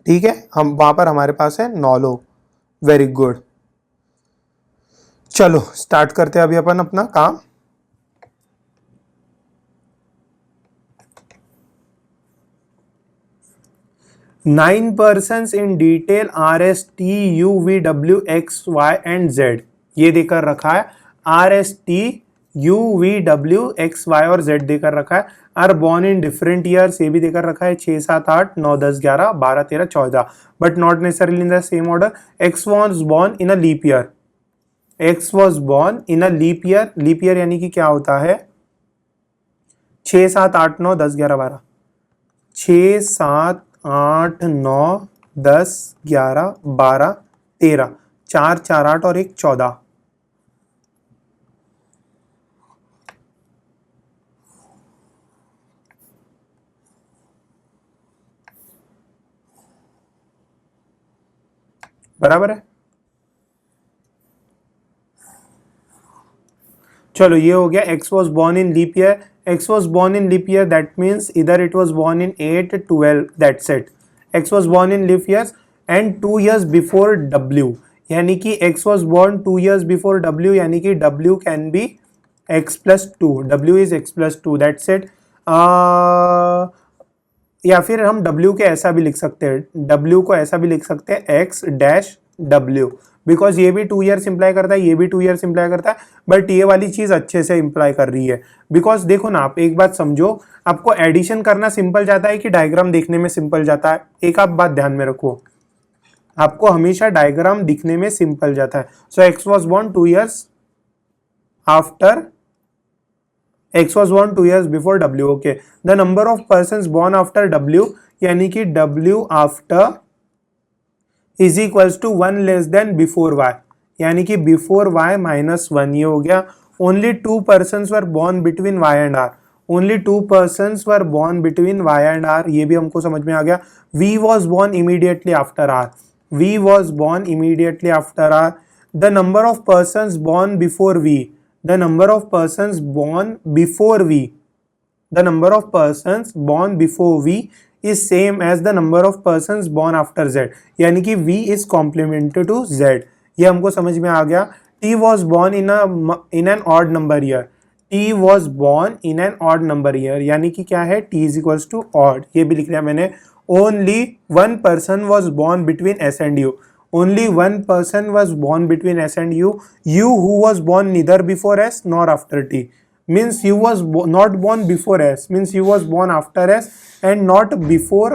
ठीक है, हम वहां पर हमारे पास है 9 लोग। Very good. चलो स्टार्ट करते हैं अभी अपन अपना काम। Nine persons in detail R S T U V W X Y and Z, ये देकर रखा है। R S T U V W X Y और जेड देकर रखा है। Are born in different years, ये भी देकर रखा है 6, 7, 8, 9, 10, 11, 12, 13, 14, but not necessarily in the same order. X was born in a leap year, x was born in a leap year. Leap year यानी कि क्या होता है? 6, 7, 8, 9, 10, 11, 12, 6, 7, 8, 9, 10, 11, 12, 13, 4, 4, 8 और 1, 14। बराबर है। चलो ये हो गया। X was born in leap year, x was born in leap year that means इधर it was born in 8, 12, that's it. X was born in leap years and 2 years before W, यानी कि x was born 2 years before W, यानी कि W can be x+2, W is x+2, that's it. या फिर हम W के ऐसा भी लिख सकते हैं, W को ऐसा भी लिख सकते हैं x-W, बिकॉज ये भी 2 years इंप्लाई करता है, ये भी 2 years इंप्लाई करता है, बट ये वाली चीज अच्छे से इंप्लाई कर रही है। बिकॉज देखो ना, आप एक बात समझो, आपको एडिशन करना सिंपल जाता है कि डायग्राम देखने में सिंपल जाता है? एक आप बात ध्यान में रखो, आपको हमेशा डायग्राम दिखने में सिंपल जाता है। So X was born 2 years after, X was born 2 years before W. Okay. The number of persons born after W, यानी कि W after is equals to 1 less than before Y, यानी कि before Y -1, ये हो गया। Only 2 persons were born between Y and R, only 2 persons were born between Y and R, ये भी हमको समझ में आ गया। V was born immediately after R, V was born immediately after R. The number of persons born before V, the number of persons born before V, the number of persons born before V is same as the number of persons born after Z, यानी कि V is complementary to Z, ये हमको समझ में आ गया। T was born in an odd number year, T was born in an odd number year, यानी कि क्या है? T is equals to odd, ये भी लिख लिया मैंने। Only one person was born between S and U, only one person was born between S and U, U who was born neither before S nor after T, means you was not born before S, means you was born after S and not before,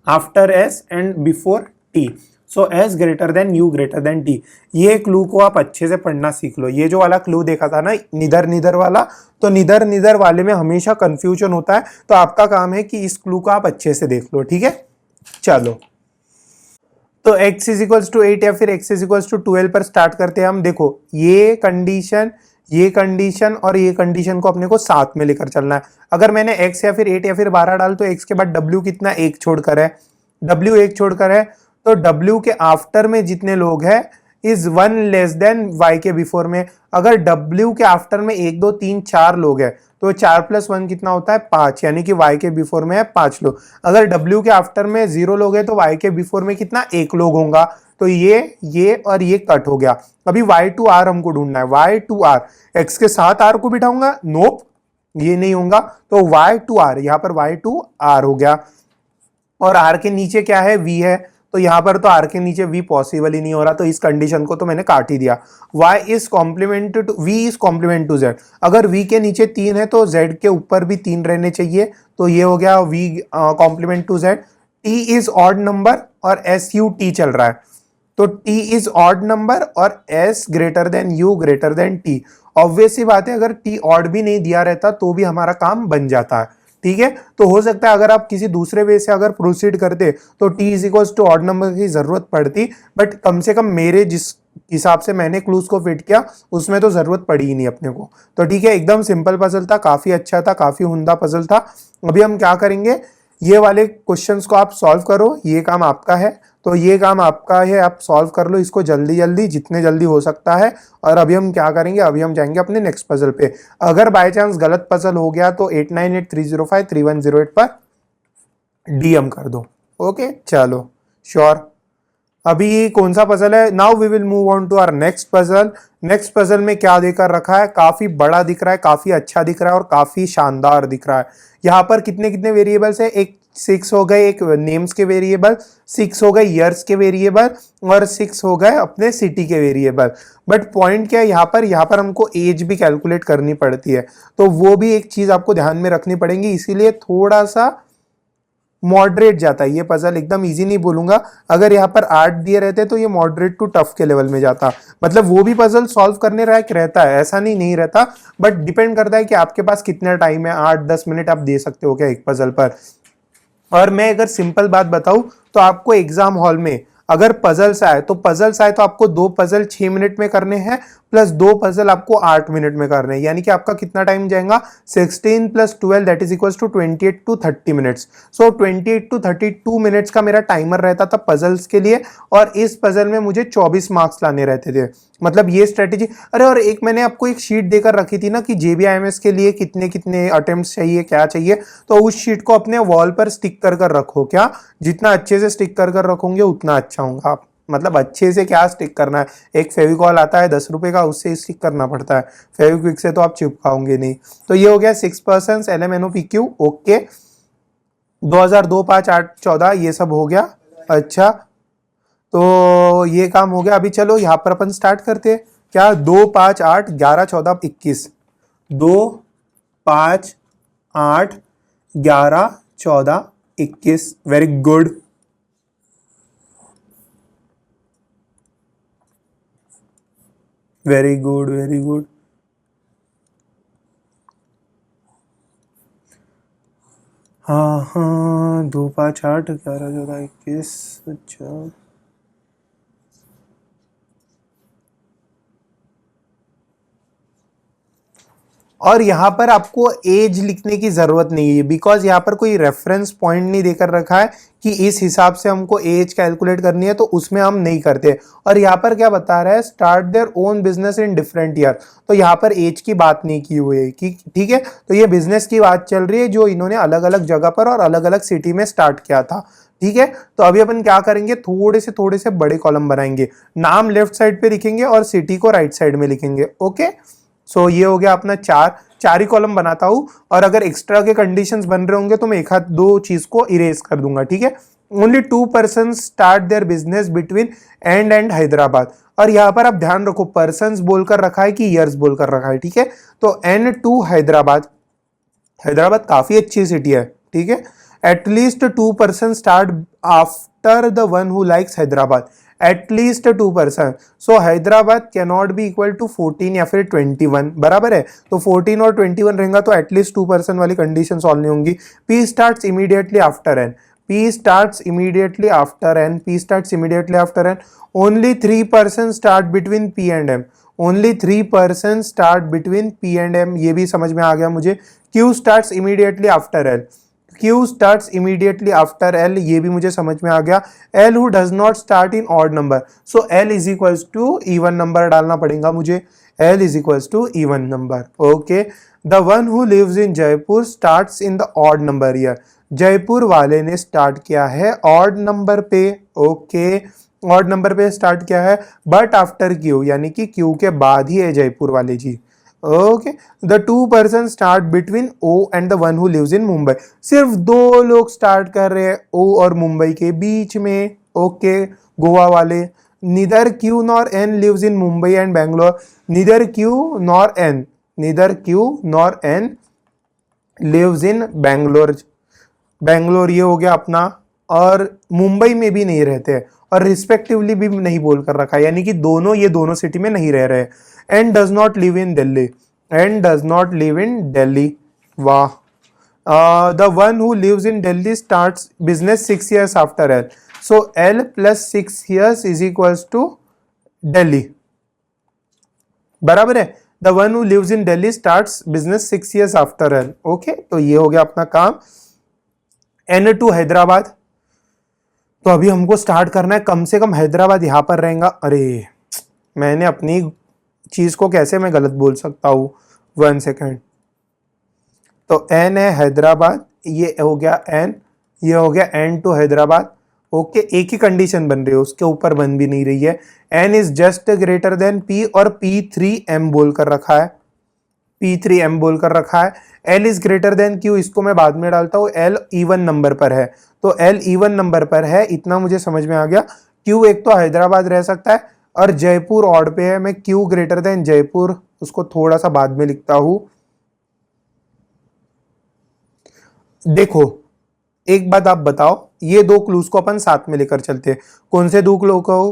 after S and before T. So S greater than U greater than T. ये clue को आप अच्छे से पढ़ना सीख लो। ये जो वाला क्लू देखा था ना, निधर निधर वाला, तो निधर निधर वाले में हमेशा कंफ्यूजन होता है, तो आपका काम है कि इस क्लू को आप अच्छे से देख लो। ठीक है, चलो तो x इज इक्वल्स टू 8 या फिर x इज इक्वल्स टू 12 पर स्टार्ट करते हैं हम। देखो ये कंडीशन और ये कंडीशन को अपने को साथ में लेकर चलना है। अगर मैंने x या फिर 8 या फिर 12 डाल, तो x के बाद w कितना? 1 छोड़कर है, w 1 छोड़कर है, तो w के आफ्टर में जितने लोग हैं इज 1 लेस देन y के बिफोर में। अगर w के आफ्टर में 1, 2, 3, 4 लोग हैं, तो 4 + 1 कितना होता है? 5, यानी कि y के बिफोर में है 5 लोग। अगर w के आफ्टर में 0 लोग हैं, तो y के बिफोर में कितना? 1 लोग होगा। तो ये और ये कट हो गया। अभी y2r हमको ढूंढना है, y2r, x के साथ r को बिठाऊंगा? नोप, ये नहीं होगा, तो y2r, यहाँ पर y2r हो गया। और r के नीचे क्या है? v है, तो यहाँ पर तो r के नीचे v पॉसिबल ही नहीं हो रहा, तो इस कंडीशन को तो मैंने काट ही दिया। y is complement to, v is complement to z। अगर v के नीचे 3 है तो z के ऊपर भी 3 रहने चाहिए, तो ये हो गया v complement to z। t is odd number और SUT चल रहा है, तो t इज ऑड नंबर और s greater than u greater than t। Obvious सी बात है, अगर t ऑड भी नहीं दिया रहता तो भी हमारा काम बन जाता है। ठीक है, तो हो सकता है अगर आप किसी दूसरे वे से अगर प्रोसीड करते तो t is equals to odd number की जरूरत पड़ती, बट कम से कम मेरे जिस हिसाब से मैंने क्लूज को फिट किया उसमें तो जरूरत पड़ी ही नहीं अपने को। तो ठीक है, एकदम सिंपल पजल था, काफी अच्छा था, काफी उम्दा पजल था। अभी हम क्या करेंगे, ये वाले क्वेश्चंस को आप सॉल्व करो, ये काम आपका है, तो ये काम आपका है, आप सॉल्व कर लो इसको जल्दी जल्दी, जितने जल्दी हो सकता है। और अभी हम क्या करेंगे, अभी हम जाएंगे अपने नेक्स्ट पजल पे। अगर बाय चांस गलत पजल हो गया तो 8983053108 पर DM कर दो। ओके चलो श्योर। अभी कौन सा पजल है? Now we will move on to our next puzzle. Next puzzle में क्या देकर रखा है? काफी बड़ा दिख रहा है, काफी अच्छा दिख रहा है और काफी शानदार दिख रहा है। यहाँ पर कितने कितने वेरिएबल्स है? एक 6 हो गए एक नेम्स के वेरिएबल, 6 हो गए ईयर्स के वेरिएबल और 6 हो गए अपने सिटी के वेरिएबल। बट पॉइंट क्या है यहाँ पर हमको एज भी कैलकुलेट करनी पड़ती है, तो वो भी एक चीज आपको ध्यान में रखनी पड़ेगी, इसीलिए थोड़ा सा मॉडरेट जाता है ये पजल। एकदम इजी नहीं बोलूंगा, अगर यहाँ पर 8 दिए रहते तो ये मॉडरेट टू टफ के लेवल में जाता। मतलब वो भी पजल सॉल्व करने लायक रहता है, ऐसा नहीं रहता, बट डिपेंड करता है कि आपके पास कितना टाइम है। 8-10 मिनट आप दे सकते हो क्या एक पजल पर। और मैं अगर सिंपल बात बताऊं तो आपको एग्जाम हॉल में अगर पजल्स आए तो आपको 2 पजल 6 मिनट में करने हैं प्लस 2 पजल आपको 8 मिनट में करने हैं, यानी कि आपका कितना टाइम जाएगा? 16 + 12 that is equals to 28 to 30 minutes. So 28 to 32 minutes का मेरा टाइमर रहता था पजल्स के लिए, और इस पजल में मुझे 24 मार्क्स लाने रहते थे। मतलब ये स्ट्रेटेजी। अरे और एक मैंने आपको एक शीट देकर रखी थी ना कि JBIMS के लिए कितने कितने अटेम्प्ट्स चाहिए, क्या चाहिए, तो उस शीट को अपने वॉल पर स्टिक कर रखो। क्या? जितना अच्छे से स्टिक कर रखोगे उतना अच्छा होगा। आप मतलब अच्छे से क्या स्टिक करना है, एक फेविकॉल आता है 10 रुपए का, उससे स्टिक करना पड़ता है, फेविक्विक से तो आप चिपकाओगे नहीं। तो ये हो गया 6% LMNOPQ। ओके 2002 5 8 14 ये सब हो गया। अच्छा तो ये काम हो गया। अभी चलो यहाँ पर अपन स्टार्ट करते हैं। क्या? 2 5 8 11 14 21। 2 5 8 11 14 21। Very good. Very good very good. हाँ हाँ 2 5 8 11 14 21। अच्छा और यहाँ पर आपको एज लिखने की जरूरत नहीं है, बिकॉज यहाँ पर कोई रेफरेंस पॉइंट नहीं देकर रखा है कि इस हिसाब से हमको एज कैलकुलेट करनी है, तो उसमें हम नहीं करते। और यहाँ पर क्या बता रहा है? Start their own business in different year. तो यहाँ पर एज की बात नहीं की हुई है कि ठीक है, तो ये बिजनेस की बात चल रही है जो इन्होंने अलग अलग जगह पर और अलग अलग सिटी में स्टार्ट किया था। ठीक है, तो अभी अपन क्या करेंगे? थोड़े से बड़े कॉलम बनाएंगे, नाम लेफ्ट साइड पे लिखेंगे और सिटी को राइट साइड में लिखेंगे। ओके सो ये हो गया अपना चार ही कॉलम बनाता हूं, और अगर एक्स्ट्रा के कंडीशंस बन रहे होंगे तो मैं एक हाथ 2 चीज को इरेज कर दूंगा। ठीक है, only 2 person start their business between and Hyderabad. और यहाँ पर आप ध्यान रखो पर्सन्स बोलकर रखा है कि ईयर्स बोलकर रखा है। ठीक है, तो एंड टू हैदराबाद। हैदराबाद काफी अच्छी सिटी है। ठीक है, at least 2 person start after the one who likes Hyderabad. At least 2 person. So Hyderabad can not be equal to 14 या फिर 21। बराबर है, तो 14 और 21 रहेगा तो एटलीस्ट 2 पर्सन वाली कंडीशन सॉल्व नहीं होंगी। P starts immediately after N। P starts immediately after N। P starts immediately after N। Only 3 person start between P and M। Only 3 person start between P and M। ये भी समझ में आ गया मुझे। Q starts immediately after L। Q starts immediately after L, ये भी मुझे समझ में आ गया। L who does not start in odd number, so L is equals to even number डालना पड़ेगा मुझे। L is equals to even number. Okay, the one who lives in Jaipur starts in the odd number year. Jaipur वाले ने start किया है odd number पे। Okay odd number पे start किया है, बट आफ्टर Q, यानी कि Q के बाद ही है जयपुर वाले ji. Okay the 2 person start between O and the one who lives in Mumbai. सिर्फ 2 लोग स्टार्ट कर रहे हैं O और मुंबई के बीच में। ओके गोवा वाले। Neither Q nor N lives in Mumbai and Bangalore. Neither Q nor N, neither Q nor N lives in Bangalore. Bangalore ये हो गया अपना, और मुंबई में भी नहीं रहते, और रिस्पेक्टिवली भी नहीं बोल कर रखा है, यानी कि ये दोनों सिटी में नहीं रह रहे। And does not live in Delhi. And does not live in Delhi. वाह। The one who lives in Delhi starts business 6 years after L। So L + 6 years is equals to Delhi. बराबर है, the one who lives in Delhi starts business 6 years after L। Okay तो ये हो गया अपना काम। N to Hyderabad, तो अभी हमको स्टार्ट करना है, कम से कम हैदराबाद यहां पर रहेगा। अरे मैंने अपनी चीज को कैसे मैं गलत बोल सकता हूं, 1 सेकेंड। तो N है हैदराबाद, ये हो गया N, ये हो गया N टू हैदराबाद। ओके, एक ही कंडीशन बन रही है, उसके ऊपर बन भी नहीं रही है। n is just greater than p और p3m बोल कर रखा है, p3m बोल कर रखा है। l is greater then q, इसको मैं बाद में डालता हूँ, l इवन नंबर पर है, तो l इवन नंबर पर है, इतना मुझे समझ में आ गया। q एक तो हैदराबाद रह सकता है और जयपुर ऑड पे है, मैं q ग्रेटर देन जयपुर उसको थोड़ा सा बाद में लिखता हूं। देखो एक बात आप बताओ, ये दो क्लूज को अपन साथ में लेकर चलते हैं। कौन से दो क्लू को,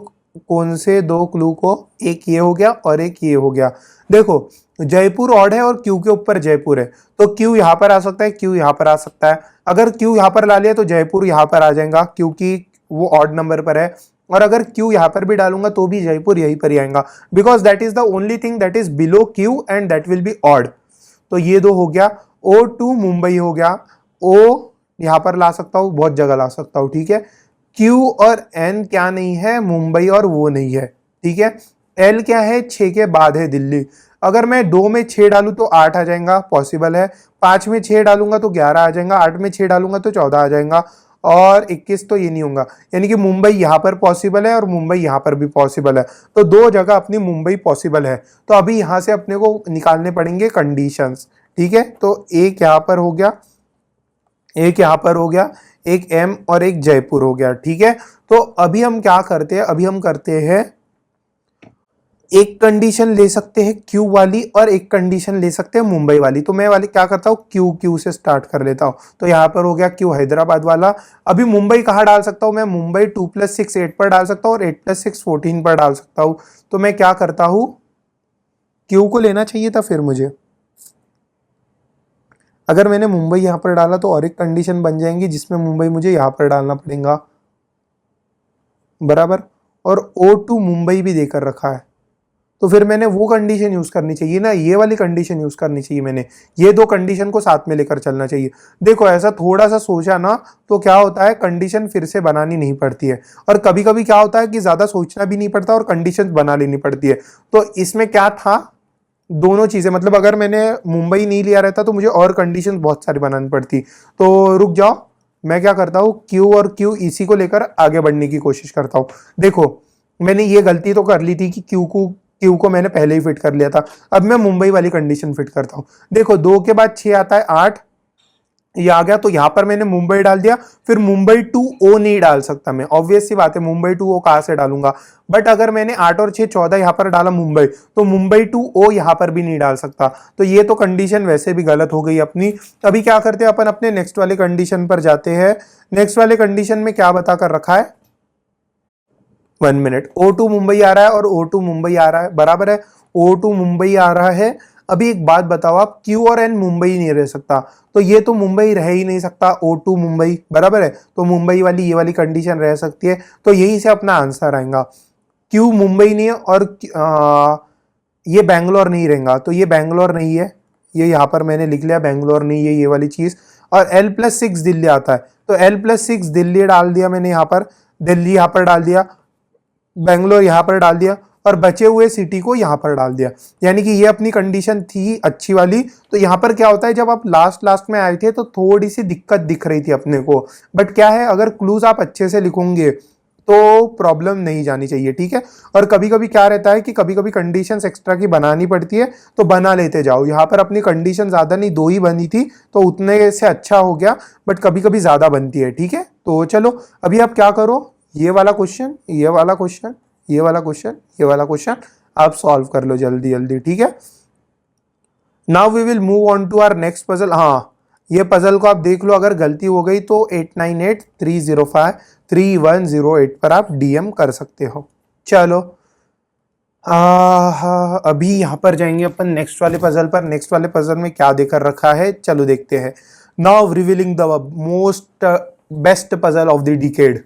कौन से दो क्लू को? एक ये हो गया और एक ये हो गया। देखो जयपुर ऑड है और क्यू के ऊपर जयपुर है, तो क्यू यहां पर आ सकता है, क्यू यहां पर आ सकता है। अगर क्यू यहां पर ला लिया तो जयपुर यहां पर आ जाएगा क्योंकि वो ऑड नंबर पर है, और अगर क्यू यहां पर भी डालूंगा तो भी जयपुर यहीं पर ही आएगा, because that is the only thing that is below Q and that will be odd. तो ये दो हो गया। ओ टू मुंबई हो गया, ओ यहां पर ला सकता हूं, बहुत जगह ला सकता हूं, ठीक है। क्यू और एन क्या नहीं है? मुंबई और वो नहीं है, ठीक है। एल क्या है? 6 के बाद है दिल्ली। अगर मैं 2 में 6 डालूं तो 8 आ जाएगा, पॉसिबल है। 5 में 6 डालूंगा तो 11 आ जाएगा, 8 में 6 डालूंगा तो 14 आ जाएगा, और 21 तो ये नहीं होगा। यानी कि मुंबई यहां पर पॉसिबल है और मुंबई यहां पर भी पॉसिबल है, तो दो जगह अपनी मुंबई पॉसिबल है। तो अभी यहां से अपने को निकालने पड़ेंगे कंडीशंस, ठीक है। तो एक यहां पर हो गया, एक यहां पर हो गया, एक एम और एक जयपुर हो गया, ठीक है। तो अभी हम क्या करते हैं, अभी हम करते हैं एक कंडीशन ले सकते हैं क्यू वाली और एक कंडीशन ले सकते हैं मुंबई वाली। तो मैं वाली क्या करता हूं, क्यू क्यू से स्टार्ट कर लेता हूं। तो यहां पर हो गया क्यू हैदराबाद वाला। अभी मुंबई कहां डाल सकता हूं मैं? मुंबई 2 + 6 8 पर डाल सकता हूं और 8 + 6 14 पर डाल सकता हूं। तो मैं क्या करता हूं, क्यू को लेना चाहिए था फिर मुझे। अगर मैंने मुंबई यहां पर डाला तो और एक कंडीशन बन जाएंगी जिसमें मुंबई मुझे यहां पर डालना पड़ेगा, बराबर। और O2 मुंबई भी देकर रखा है, तो फिर मैंने वो कंडीशन यूज करनी चाहिए ना, ये वाली कंडीशन यूज करनी चाहिए मैंने। ये दो कंडीशन को साथ में लेकर चलना चाहिए। देखो ऐसा थोड़ा सा सोचा ना तो क्या होता है, कंडीशन फिर से बनानी नहीं पड़ती है, और कभी कभी क्या होता है कि ज्यादा सोचना भी नहीं पड़ता और कंडीशन बना लेनी पड़ती है। तो इसमें क्या था, दोनों चीजें, मतलब अगर मैंने मुंबई नहीं लिया रहता तो मुझे और कंडीशन बहुत सारी बनानी पड़ती। तो रुक जाओ, मैं क्या करता हूँ, क्यू और क्यू इसी को लेकर आगे बढ़ने की कोशिश करता हूँ। देखो मैंने ये गलती तो कर ली थी कि क्यू को मैंने पहले ही फिट कर लिया था। अब मैं मुंबई वाली कंडीशन फिट करता हूँ। देखो 2 के बाद 6 आता है, 8 ये आ गया, तो यहां पर मैंने मुंबई डाल दिया। फिर मुंबई टू ओ नहीं डाल सकता मैं, ऑब्वियस सी बात है, मुंबई टू ओ कहां से डालूंगा। बट अगर मैंने 8 और 6 14 यहां पर डाला मुंबई, तो मुंबई टू ओ यहां पर भी नहीं डाल सकता। तो ये तो कंडीशन वैसे भी गलत हो गई अपनी। अभी क्या करते हैं अपन, अपने नेक्स्ट वाले कंडीशन पर जाते हैं। नेक्स्ट वाले कंडीशन में क्या बता कर रखा है, 1 मिनट। O2 मुंबई आ रहा है और O2 मुंबई आ रहा है, बराबर है। O2 मुंबई आ रहा है। अभी एक बात बताओ आप, Q और N मुंबई नहीं रह सकता, तो ये तो मुंबई रह ही नहीं सकता, O2 मुंबई, बराबर है। तो मुंबई वाली ये वाली कंडीशन रह सकती है, तो यही से अपना आंसर आएगा। Q मुंबई नहीं है और ये बैंगलोर नहीं रहेगा, तो ये बैंगलोर नहीं है, ये यहाँ पर मैंने लिख लिया बैंगलोर नहीं है ये वाली चीज। और L+6 दिल्ली आता है, तो L+6 दिल्ली डाल दिया मैंने यहाँ पर, दिल्ली यहाँ पर डाल दिया, बेंगलोर यहां पर डाल दिया, और बचे हुए सिटी को यहां पर डाल दिया। यानी कि ये अपनी कंडीशन थी अच्छी वाली। तो यहां पर क्या होता है, जब आप लास्ट में आए थे तो थोड़ी सी दिक्कत दिख रही थी अपने को, बट क्या है, अगर क्लूज आप अच्छे से लिखोगे तो प्रॉब्लम नहीं जानी चाहिए, ठीक है। और कभी कभी क्या रहता है कि कभी कभी कंडीशंस एक्स्ट्रा की बनानी पड़ती है, तो बना लेते जाओ। यहाँ पर अपनी कंडीशन ज्यादा नहीं, 2 ही बनी थी, तो उतने से अच्छा हो गया, बट कभी कभी ज्यादा बनती है, ठीक है। तो चलो अभी आप क्या करो, ये वाला क्वेश्चन, ये वाला क्वेश्चन, ये वाला क्वेश्चन, ये वाला क्वेश्चन आप सॉल्व कर लो जल्दी जल्दी, ठीक है। Now we will move on to our next puzzle. हाँ, ये पजल को आप देख लो, अगर गलती हो गई तो 8983053108 पर आप डीएम कर सकते हो। चलो अभी यहां पर जाएंगे अपन नेक्स्ट वाले पजल पर। नेक्स्ट वाले पजल में क्या देकर रखा है, चलो देखते हैं। Now revealing the most best puzzle of the decade.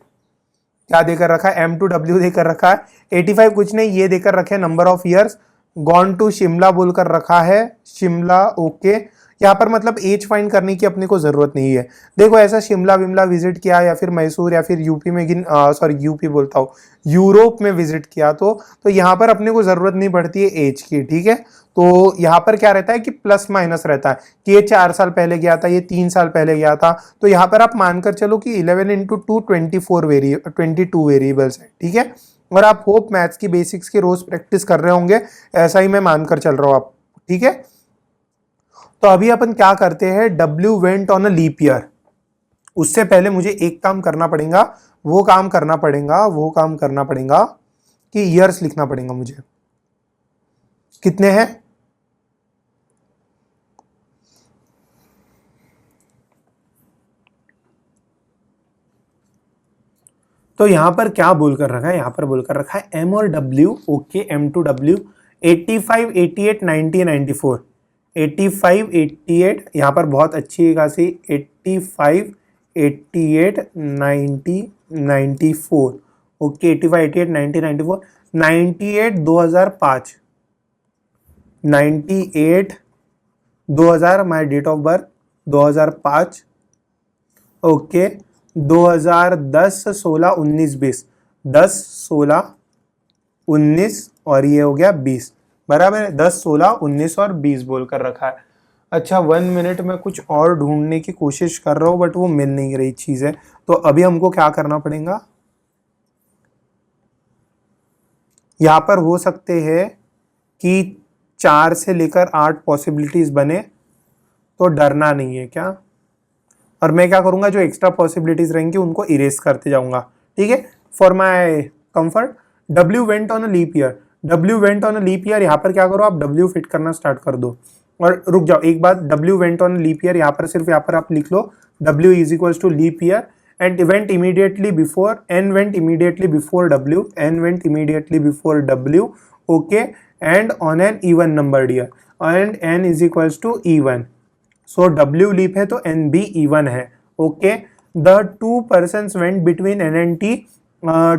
क्या देकर रखा है, M2W देकर रखा है। 85 कुछ नहीं, ये देकर रखे number of years. Gone to Shimla बोलकर रखा है, शिमला, ओके। यहाँ पर मतलब एज फाइंड करने की अपने को जरूरत नहीं है। देखो ऐसा शिमला विमला विजिट किया या फिर मैसूर या फिर यूपी में सॉरी यूपी बोलता हूँ, यूरोप में विजिट किया तो यहाँ पर अपने को जरूरत नहीं पड़ती है एज की, ठीक है। तो यहाँ पर क्या रहता है कि प्लस माइनस रहता है कि ये 4 साल पहले गया था, ये 3 साल पहले गया था। तो यहाँ पर आप मानकर चलो कि 11 इंटू 2 22 वेरिएबल्स है, ठीक है। और आप होप मैथ्स की बेसिक्स की रोज प्रैक्टिस कर रहे होंगे, ऐसा ही मैं मानकर चल रहा हूँ आप, ठीक है। तो अभी अपन क्या करते हैं, W went on a leap year. उससे पहले मुझे एक काम करना पड़ेगा, वो काम करना पड़ेगा कि ईयर्स लिखना पड़ेगा मुझे। कितने हैं, तो यहां पर क्या बोल कर रखा है, यहां पर बोल कर रखा है M और W, okay, M to W 85, 88, 90, 94, 85, 88, यहाँ पर बहुत अच्छी खासी 85, 88, 90, 94, okay, 85, 88, 90, 94, 98, 2005, 98, 2000 my date of birth 2005, okay, 2010, 16, 19, 20, 10, 16, 19 और ये हो गया 20, बराबर है। 10, 16, 19 और 20 बोलकर रखा है। अच्छा 1 मिनट में कुछ और ढूंढने की कोशिश कर रहा हूँ बट वो मिल नहीं रही चीज है। तो अभी हमको क्या करना पड़ेगा, यहाँ पर हो सकते हैं कि 4 से लेकर 8 पॉसिबिलिटीज बने, तो डरना नहीं है क्या। और मैं क्या करूंगा, जो एक्स्ट्रा पॉसिबिलिटीज रहेंगी उनको इरेज करते जाऊंगा, ठीक है, for my comfort. W went on a leap year, W went on a leap year, यहाँ पर क्या करो आप W फिट करना स्टार्ट कर दो। और रुक जाओ एक बात, W went on leap year, यहाँ पर सिर्फ यहाँ पर आप लिख लो W is equals to leap year and event immediately before, N went immediately before W, N went immediately before W, okay, and on an even numbered year and N is equals to even. So W leap है तो N भी even है, okay. The 2 persons went between N and T,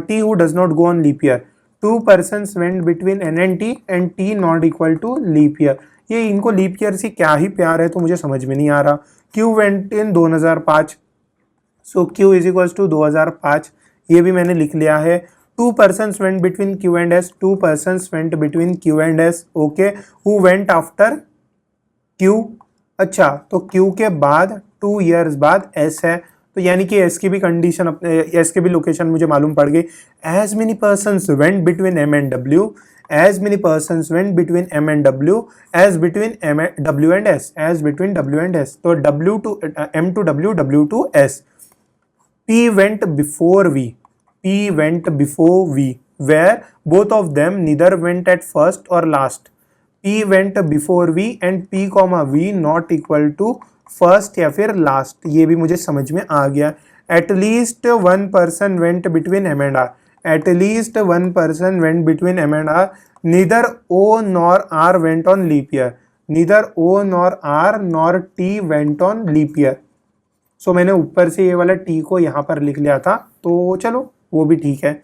T who does not go on leap year, 2 persons went between N and T and T not equal to leap year। ये इनको leap year से क्या ही प्यार है तो मुझे समझ में नहीं आ रहा। Q went in 2005, so Q is equals to 2005, ये भी मैंने लिख लिया है। 2 persons went between Q and S, 2 persons went between Q and S, okay, who went after Q। अच्छा तो Q के बाद 2 years बाद S है, तो यानी कि S की भी कंडीशन, S की भी लोकेशन मुझे मालूम पड़ गई। As many persons went between M and W, as many persons went between M and W, as between W and S, as between W and S, तो W to M to W, W to S। P went before V, P went before V, where both of them neither went at first or last। P went before V and P, V not equal to first या फिर last, ये भी मुझे समझ में आ गया। At least one person went between M and R, at least one person went between M and R, neither O nor R went on leap year, neither O nor R nor T went on leap year। सो मैंने ऊपर से ये वाला T को यहाँ पर लिख लिया था, तो चलो वो भी ठीक है।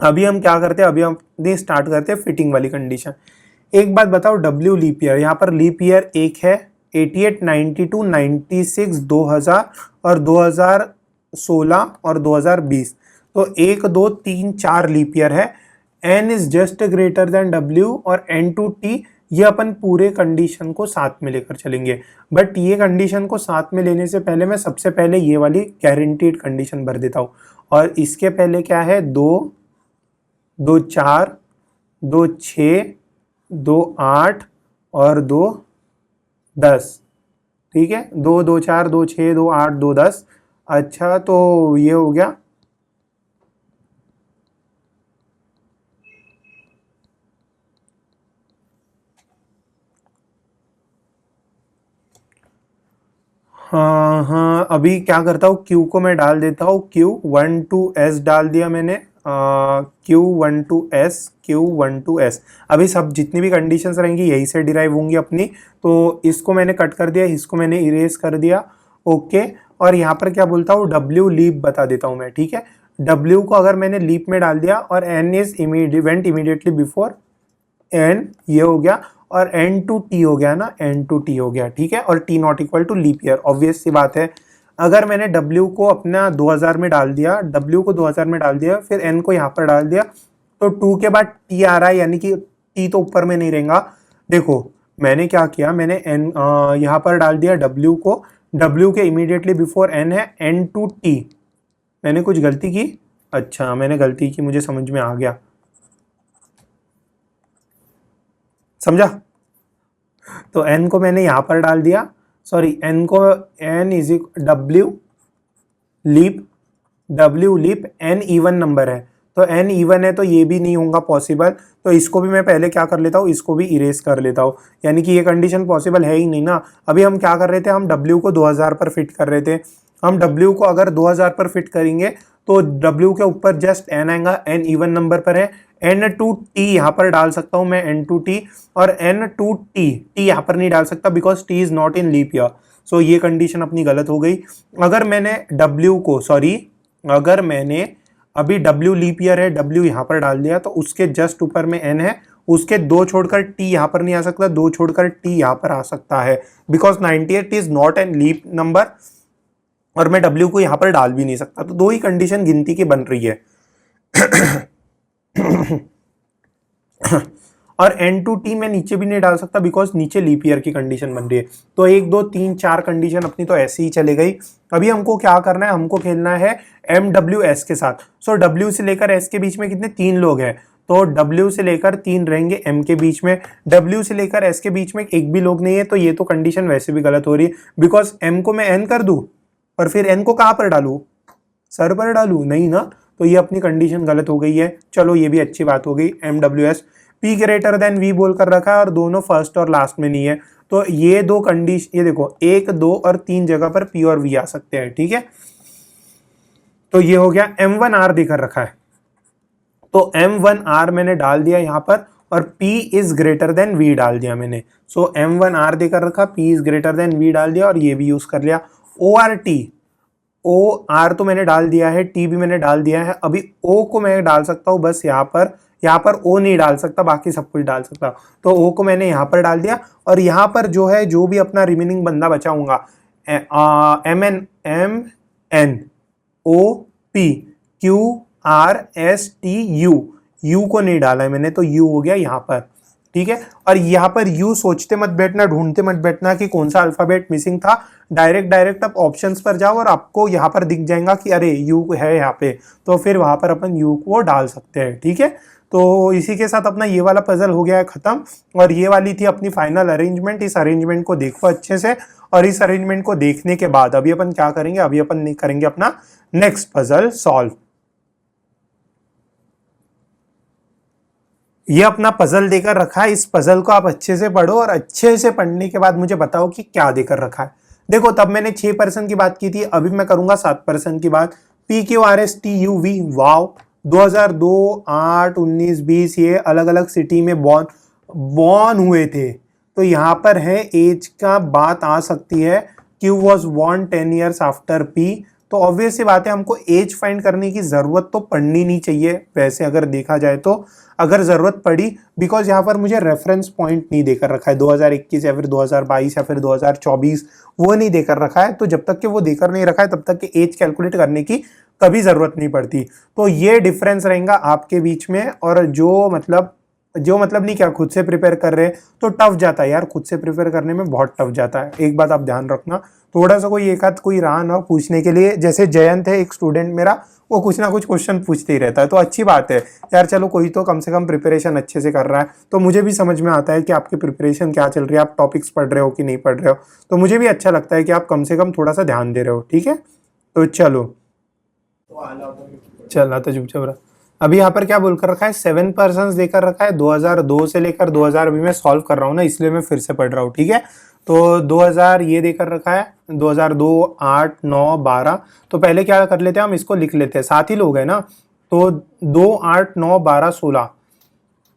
अभी हम क्या करते हैं, अभी हम स्टार्ट करते हैं फिटिंग वाली कंडीशन। एक बात बताओ, W लीप ईयर, यहाँ पर लीप ईयर एक है, 88, 92, 96, 2000 और 2016 और 2020, तो 1, 2, 3, 4 लीप ईयर है। N is just greater than W और N to T, ये अपन पूरे कंडीशन को साथ में लेकर चलेंगे। बट ये कंडीशन को साथ में लेने से पहले मैं सबसे पहले ये वाली गारंटीड कंडीशन भर देता हूँ। और इसके पहले क्या है, 2, 2, 4, 2, 6, 2, 8 और 2, 10, ठीक है, 2, 2, 4, 2, 6, 2, 8, 2, 10। अच्छा तो ये हो गया। हाँ हाँ, अभी क्या करता हूँ, Q को मैं डाल देता हूँ, Q 1 to S डाल दिया मैंने, Q 1 to S, Q 1 to S। अभी सब जितनी भी कंडीशंस रहेंगी यही से डिराइव होंगी अपनी, तो इसको मैंने कट कर दिया, इसको मैंने इरेज कर दिया, ओके। और यहाँ पर क्या बोलता हूँ, W लीप बता देता हूँ मैं, ठीक है। W को अगर मैंने लीप में डाल दिया और N is went immediately before N, ये हो गया। और एन टू टी हो गया ना, एन टू टी हो गया, ठीक है। और T not equal to leap year, obvious सी बात है। अगर मैंने W को अपना 2000 में डाल दिया, W को 2000 में डाल दिया, फिर N को यहाँ पर डाल दिया, तो 2 के बाद T आ रहा है, यानी कि T तो ऊपर में नहीं रहेगा। देखो मैंने क्या किया, मैंने N यहाँ पर डाल दिया W को, W के इमीडिएटली बिफोर N है N टू T। मैंने कुछ गलती की? अच्छा मैंने गलती की, मुझे समझ में आ गया, समझा। तो N को मैंने यहाँ पर डाल दिया, सॉरी N को, N is W leap N even number है, तो N इवन है तो ये भी नहीं होगा पॉसिबल, तो इसको भी मैं पहले क्या कर लेता हूँ, इसको भी इरेज कर लेता हूँ, यानी कि ये कंडीशन पॉसिबल है ही नहीं ना। अभी हम क्या कर रहे थे, हम W को 2000 पर फिट कर रहे थे। हम W को अगर 2000 पर फिट करेंगे तो W के ऊपर जस्ट N आएगा, N इवन नंबर पर है। N टू T यहाँ पर डाल सकता हूँ मैं, N टू T, और N टू T यहाँ पर नहीं डाल सकता because T is not in leap year. So ये कंडीशन अपनी गलत हो गई। अगर मैंने W को, सॉरी अगर मैंने अभी W लीप ईयर है, W यहाँ पर डाल दिया, तो उसके जस्ट ऊपर में N है, उसके 2 छोड़कर T यहाँ पर नहीं आ सकता, 2 छोड़कर T यहाँ पर आ सकता है, because 98 is not an leap number, और मैं W को यहाँ पर डाल भी नहीं सकता। तो 2 ही कंडीशन गिनती की बन रही है। और N टू T मैं नीचे भी नहीं डाल सकता बिकॉज नीचे लीप ईयर की कंडीशन बन रही है। तो 1 2 3 4 कंडीशन अपनी तो ऐसे ही चले गई। अभी हमको क्या करना है, हमको खेलना है MWS के साथ। सो W से लेकर S के बीच में कितने, 3 लोग हैं, तो W से लेकर 3 रहेंगे M के बीच में, W से लेकर S के बीच में एक भी लोग नहीं है, तो ये तो कंडीशन वैसे भी गलत हो रही है, बिकॉज M को मैं N कर दूं और फिर N को कहाँ पर डालूं, सर पर डालूं, नहीं ना, तो ये अपनी कंडीशन गलत हो गई है। चलो ये भी अच्छी बात हो गई। MWS P greater than V बोल कर रखा है और दोनों फर्स्ट और लास्ट में नहीं है, तो ये 2 कंडीशन, ये देखो 1 2 और 3 जगह पर P और V आ सकते हैं, ठीक है। तो ये हो गया। M1R देकर रखा है, तो M1R मैंने डाल दिया यहाँ पर, और P is greater then V डाल दिया मैंने। सो M1R देकर रखा, P is greater then V डाल दिया, और ये भी यूज कर लिया। ORT, OR तो मैंने डाल दिया है, T भी मैंने डाल दिया है, अभी O को मैं डाल सकता हूँ बस यहाँ पर O नहीं डाल सकता, बाकी सब कुछ डाल सकता हूँ। तो O को मैंने यहाँ पर डाल दिया, और यहाँ पर जो है, जो भी अपना रिमेनिंग बंदा बचा होगा, MNOPQRSTU, U को नहीं डाला है मैंने, तो U हो गया यहाँ पर, ठीक है। और यहाँ पर U सोचते मत बैठना, ढूंढते मत बैठना कि कौन सा अल्फाबेट मिसिंग था, डायरेक्ट आप ऑप्शंस पर जाओ और आपको यहाँ पर दिख जाएगा कि अरे U है यहाँ पे, तो फिर वहां पर अपन U को डाल सकते हैं, ठीक है। तो इसी के साथ अपना ये वाला पजल हो गया है खत्म, और ये वाली थी अपनी फाइनल अरेंजमेंट। इस अरेंजमेंट को देखो अच्छे से, और इस अरेंजमेंट को देखने के बाद अभी अपन क्या करेंगे, अभी अपन करेंगे अपना नेक्स्ट पजल सॉल्व। ये अपना पजल देकर रखा है, इस पजल को आप अच्छे से पढ़ो, और अच्छे से पढ़ने के बाद मुझे बताओ कि क्या देकर रखा है। देखो तब मैंने 6% की बात की थी, अभी मैं करूंगा 7% की बात। PQRSTUV, वाव, 2002, 8, 19, 20 ये अलग अलग सिटी में बॉर्न हुए थे, तो यहाँ पर है एज का बात आ सकती है। Q was born 10 years after P, तो ऑब्वियस सी बात है हमको एज फाइंड करने की जरूरत तो पड़नी नहीं चाहिए वैसे अगर देखा जाए तो, अगर जरूरत पड़ी, बिकॉज यहाँ पर मुझे रेफरेंस पॉइंट नहीं देकर रखा है 2021 या फिर 2022 या फिर 2024, वो नहीं देकर रखा है, तो जब तक कि वो देकर नहीं रखा है तब तक कि एज कैलकुलेट करने की कभी जरूरत नहीं पड़ती। तो ये डिफरेंस रहेगा आपके बीच में, और जो मतलब नहीं, क्या खुद से प्रिपेयर कर रहे हैं तो टफ जाता है यार, खुद से प्रिपेयर करने में बहुत टफ जाता है। एक बात आप ध्यान रखना, थोड़ा सा कोई एक आध कोई रहा ना पूछने के लिए, जैसे जयंत है एक स्टूडेंट मेरा, वो कुछ ना कुछ क्वेश्चन पूछते ही रहता है, तो अच्छी बात है यार, चलो कोई तो कम से कम प्रिपरेशन अच्छे से कर रहा है, तो मुझे भी समझ में आता है कि आपकी प्रिपरेशन क्या चल रही है, आप टॉपिक्स पढ़ रहे हो कि नहीं पढ़ रहे हो, तो मुझे भी अच्छा लगता है कि आप कम से कम थोड़ा सा ध्यान दे रहे हो, ठीक है। तो चलो चल आता चुपचाप रहा। अभी यहाँ पर क्या बोल कर रखा है, 7% देकर रखा है, 2002 से लेकर 2000 अभी मैं सॉल्व कर रहा हूँ ना, इसलिए मैं फिर से पढ़ रहा हूँ, ठीक है। तो 2000 ये देकर रखा है, 2002, 8, 9, 12, तो पहले क्या कर लेते हैं हम, इसको लिख लेते हैं, 7 ही लोग हैं ना, तो 2, 8, 9, 12, 16,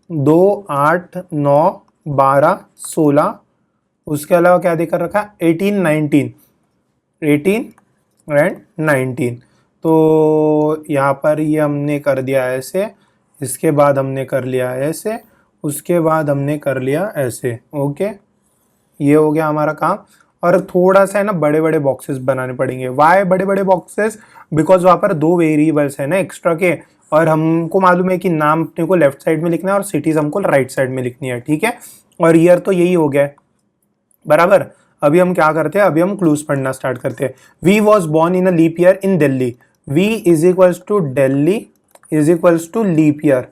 2, 8, 9, 12, 16, उसके अलावा क्या देकर रखा है, 18, 19 एंड 19, तो यहाँ पर ये हमने कर दिया ऐसे, इसके बाद हमने कर लिया ऐसे, उसके बाद हमने कर लिया ऐसे। ओके, ये हो गया हमारा काम। और थोड़ा सा है ना बड़े बड़े बॉक्सेस बनाने पड़ेंगे। वाई बड़े बड़े बॉक्सेस? बिकॉज वहाँ पर 2 वेरिएबल्स है ना एक्स्ट्रा के, और हमको मालूम है कि नाम अपने को लेफ्ट साइड में लिखना है और सिटीज हमको राइट साइड में लिखनी है, ठीक है। और ईयर तो यही हो गया है, बराबर। अभी हम क्या करते हैं, अभी हम क्लूज पढ़ना स्टार्ट करते हैं। V was born in a leap year in Delhi. V is equals to Delhi is equals to leap year.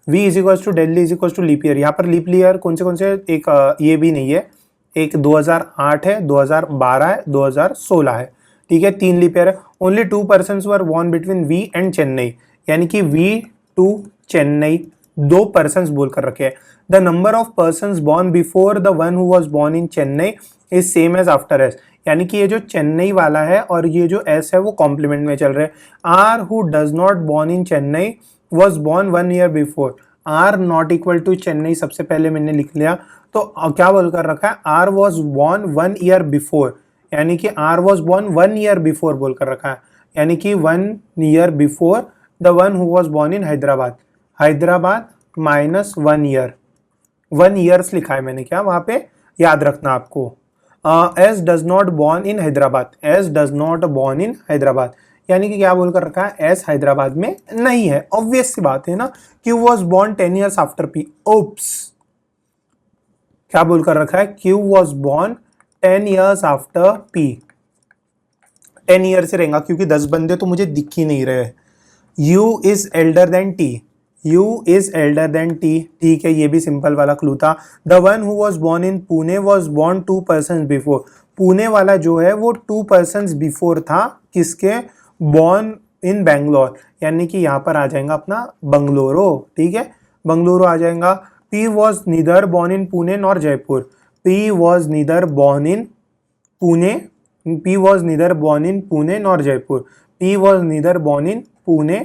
V is equals to Delhi is equals to leap year. यहाँ पर लीप ईयर कौन से एक ये भी नहीं है, एक 2008 है, 2012 है, 2016 है, ठीक है, 3 लीप ईयर है। Only 2 persons were born between V and Chennai, यानी कि वी टू चेन्नई 2 पर्सन्स बोल कर रखे हैं। The number of persons born before the one who was born in Chennai is same as after S, यानी कि ये जो चेन्नई वाला है और ये जो एस है वो कॉम्प्लीमेंट में चल रहे हैं। R who does not born in Chennai was born 1 year before. R not equal to Chennai सबसे पहले मैंने लिख लिया, तो क्या बोल कर रखा है, R was born 1 year before, यानी कि R was born 1 year before बोल कर रखा है, यानी कि 1 year before the one who was born in Hyderabad. Hyderabad minus 1 year, 1 years लिखा है मैंने, क्या वहां पे याद रखना आपको। S does not born in Hyderabad, S does not born in Hyderabad, यानी कि क्या बोलकर रखा है, एस हैदराबाद में नहीं है। ऑब्वियस सी बात है ना, Q was born 10 years after P. Oops, क्या बोलकर रखा है, Q was born 10 years after P. 10 year से रहेगा क्योंकि 10 बंदे तो मुझे दिख ही नहीं रहे। U is elder than T, U is elder than T, ठीक है, ये भी सिंपल वाला क्लू था। The one who was born in Pune was born 2 person before. Pune वाला जो है वो 2 पर्सन बिफोर था, किसके, बॉर्न इन बैंगलोर, यानी कि यहाँ पर आ जाएगा अपना बंगलोरो, ठीक है, बंगलोरो आ जाएगा। P was neither born in Pune nor Jaipur. P was neither born in Pune, P was neither born in Pune nor Jaipur. P was neither born in Pune,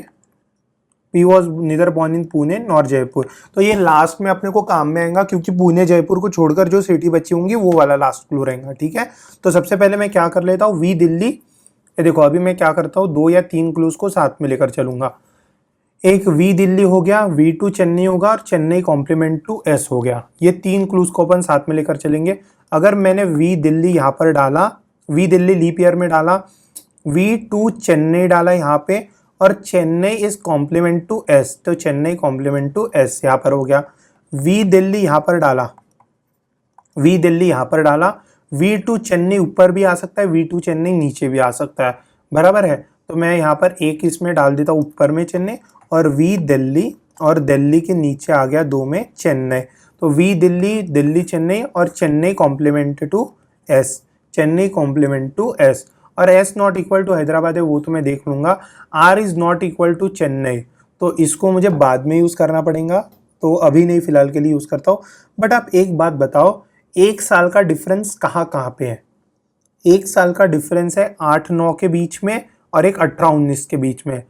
P was neither born in Pune nor Jaipur. तो ये लास्ट में अपने को काम में आएगा, क्योंकि पुणे जयपुर को छोड़कर जो सिटी बची होंगी वो वाला लास्ट क्लू रहेगा, ठीक है। तो सबसे पहले मैं क्या कर लेता हूँ, वी दिल्ली, ये देखो अभी मैं क्या करता हूँ, 2 या 3 क्लूज को साथ में लेकर चलूंगा। एक वी दिल्ली हो गया, वी टू चेन्नई होगा, और चेन्नई कॉम्प्लीमेंट टू एस हो गया। ये 3 क्लूज को अपन साथ में लेकर चलेंगे। अगर मैंने वी दिल्ली यहाँ पर डाला, वी दिल्ली लीप ईयर में डाला, वी टू चेन्नई डाला यहाँ पे, और Chennai is complement to S, तो चेन्नई कॉम्प्लीमेंट टू एस यहाँ पर हो गया। वी दिल्ली यहाँ पर डाला, वी दिल्ली यहाँ पर डाला, वी टू चेन्नई ऊपर भी आ सकता है, वी टू चेन्नई नीचे भी आ सकता है, बराबर है। तो मैं यहाँ पर एक इसमें डाल देता हूँ ऊपर में चेन्नई, और वी दिल्ली, और दिल्ली के नीचे आ गया 2 में चेन्नई। तो वी दिल्ली, दिल्ली चेन्नई, और Chennai complement to S, Chennai complement to S. और S not equal to Hyderabad है वो तो मैं देख लूंगा। R is not equal to Chennai, तो इसको मुझे बाद में यूज करना पड़ेगा, तो अभी नहीं, फिलहाल के लिए यूज करता हूँ। बट आप एक बात बताओ, 1 साल का डिफरेंस कहाँ कहाँ पे है? 1 साल का डिफरेंस है 8-9 के बीच में, और एक 18-19 के बीच में,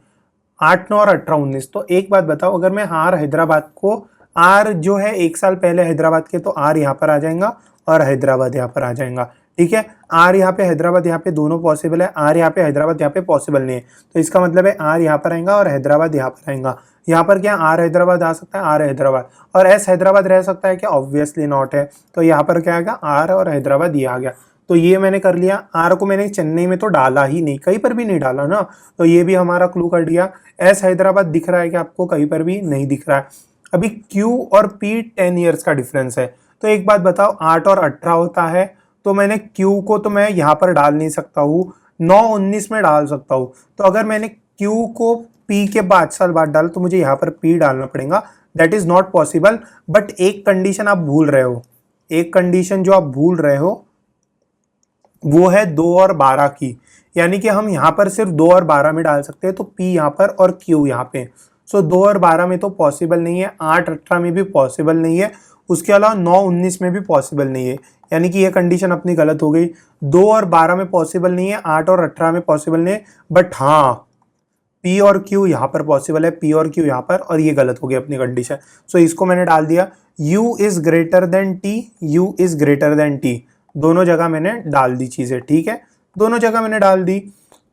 8-9 और 18-19। तो एक बात बताओ, अगर मैं आर हैदराबाद को, आर जो है 1 साल पहले हैदराबाद के, तो आर यहाँ पर आ जाएगा और हैदराबाद यहाँ पर आ जाएगा, ठीक है। आर यहाँ पे हैदराबाद यहाँ पे दोनों पॉसिबल है, आर यहाँ पे हैदराबाद यहाँ पे पॉसिबल नहीं है, तो इसका मतलब है आर यहाँ पर आएगा और हैदराबाद यहाँ पर आएगा। यहाँ पर क्या आर हैदराबाद आ सकता है, आर हैदराबाद, और एस हैदराबाद रह सकता है क्या? ऑब्वियसली नॉट है। तो यहाँ पर क्या आएगा, आर और हैदराबाद ये आ गया। तो ये मैंने कर लिया। आर को मैंने चेन्नई में तो डाला ही नहीं, कहीं पर भी नहीं डाला ना, तो ये भी हमारा क्लू कर दिया। एस हैदराबाद दिख रहा है कि आपको? कहीं पर भी नहीं दिख रहा है। अभी क्यू और पी 10 ईयर्स का डिफरेंस है, तो एक बात बताओ, 8 और 18 होता है, तो मैंने क्यू को तो मैं यहाँ पर डाल नहीं सकता हूँ, 9-19 में डाल सकता हूँ। तो अगर मैंने क्यू को पी के 5 साल बाद डाला तो मुझे यहाँ पर पी डालना पड़ेगा, that is not possible. But एक कंडीशन आप भूल रहे हो, एक कंडीशन जो आप भूल रहे हो वो है 2 और 12 की, यानी कि हम यहाँ पर सिर्फ 2 और 12 में डाल सकते हैं, तो पी यहाँ पर और क्यू यहाँ पे। सो 2 और 12 में तो पॉसिबल नहीं है, 8-18 में भी पॉसिबल नहीं है, उसके अलावा 9-19 में भी पॉसिबल नहीं है, यानी कि ये कंडीशन अपनी गलत हो गई। 2 और 12 में पॉसिबल नहीं है, 8 और 18 में पॉसिबल नहीं है, बट हाँ पी और क्यू यहाँ पर पॉसिबल है, पी और क्यू यहाँ पर, और ये गलत हो गई अपनी कंडीशन। सो इसको मैंने डाल दिया, u is greater than T, u is greater than T, दोनों जगह मैंने डाल दी चीजें, ठीक है, दोनों जगह मैंने डाल दी।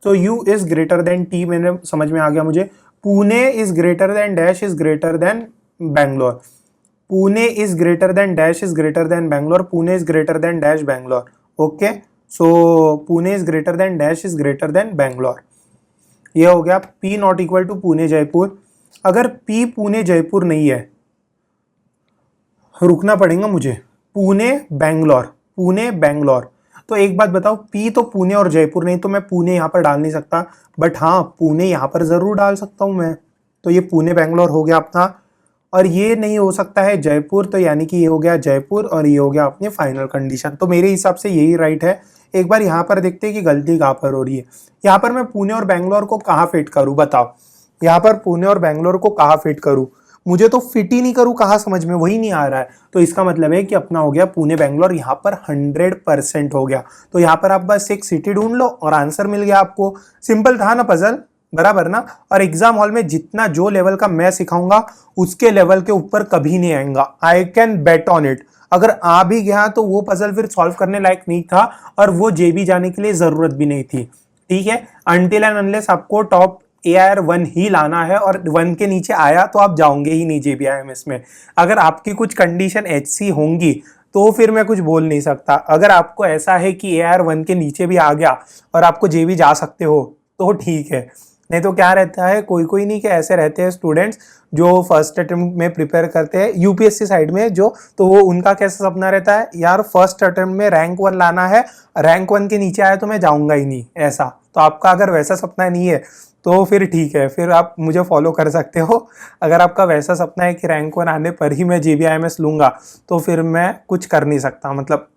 तो u is greater than T मैंने समझ में आ गया मुझे। Pune is greater than dash is greater than Bangalore, Pune is greater than dash is greater than Bangalore, Pune is greater than dash Bangalore. Okay, so Pune is greater than dash is greater than Bangalore. ये हो गया P not equal to Pune Jaipur. अगर P Pune Jaipur नहीं है, रुकना पड़ेगा मुझे, पुणे बैंगलोर, पुणे बैंगलोर। तो एक बात बताओ, P तो पुणे और जयपुर नहीं, तो मैं पुणे यहाँ पर डाल नहीं सकता, बट हाँ पुणे यहाँ पर जरूर डाल सकता हूँ मैं। तो ये पुणे बैंगलोर हो गया अपना, और ये नहीं हो सकता है जयपुर, तो यानी कि ये हो गया जयपुर और ये हो गया अपनी फाइनल कंडीशन। तो मेरे हिसाब से यही राइट है। एक बार यहाँ पर देखते हैं कि गलती कहाँ पर हो रही है। यहाँ पर मैं पुणे और बैंगलोर को कहाँ फिट करूँ बताओ, यहाँ पर पुणे और बैंगलोर को कहाँ फिट करूँ, मुझे तो फिट ही नहीं करूँ, कहाँ समझ में वही नहीं आ रहा है। तो इसका मतलब है कि अपना हो गया पुणे बैंगलोर, यहाँ पर 100% हो गया। तो यहाँ पर आप बस एक सिटी ढूंढ लो और आंसर मिल गया आपको। सिंपल था ना पजल, बराबर ना। और एग्जाम हॉल में जितना जो लेवल का मैं सिखाऊंगा उसके लेवल के ऊपर कभी नहीं आएगा, I can bet on it. अगर आ भी गया तो वो पजल फिर सॉल्व करने लायक नहीं था और वो जेबी जाने के लिए जरूरत भी नहीं थी। ठीक है, अनटिल एंड अनलेस आपको टॉप AR1 ही लाना है और 1 के नीचे आया तो आप जाओगे ही नहीं JBIMS में। अगर आपकी कुछ कंडीशन HC होंगी तो फिर मैं कुछ बोल नहीं सकता। अगर आपको ऐसा है कि AR1 के नीचे भी आ गया और आपको JB जा सकते हो तो ठीक है, नहीं तो क्या रहता है, कोई कोई नहीं कि ऐसे रहते हैं स्टूडेंट्स जो फर्स्ट अटेम्प्ट में प्रिपेयर करते हैं UPSC साइड में जो, तो वो उनका कैसा सपना रहता है, यार फर्स्ट अटेम्प्ट में रैंक 1 लाना है, रैंक 1 के नीचे आया तो मैं जाऊंगा ही नहीं, ऐसा। तो आपका अगर वैसा सपना नहीं है तो फिर ठीक है, फिर आप मुझे फॉलो कर सकते हो। अगर आपका वैसा सपना है कि रैंक 1 आने पर ही मैं JBIMS लूंगा तो फिर मैं कुछ कर नहीं सकता, मतलब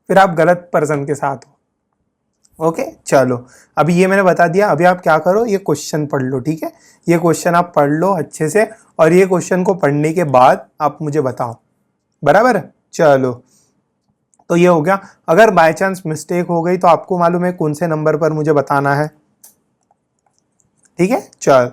फिर आप गलत पर्सन के साथ हो। ओके चलो, अभी ये मैंने बता दिया। अभी आप क्या करो, ये क्वेश्चन पढ़ लो, ठीक है, ये क्वेश्चन आप पढ़ लो अच्छे से, और ये क्वेश्चन को पढ़ने के बाद आप मुझे बताओ, बराबर। चलो, तो ये हो गया। अगर बाय चांस मिस्टेक हो गई तो आपको मालूम है कौन से नंबर पर मुझे बताना है, ठीक है। चल,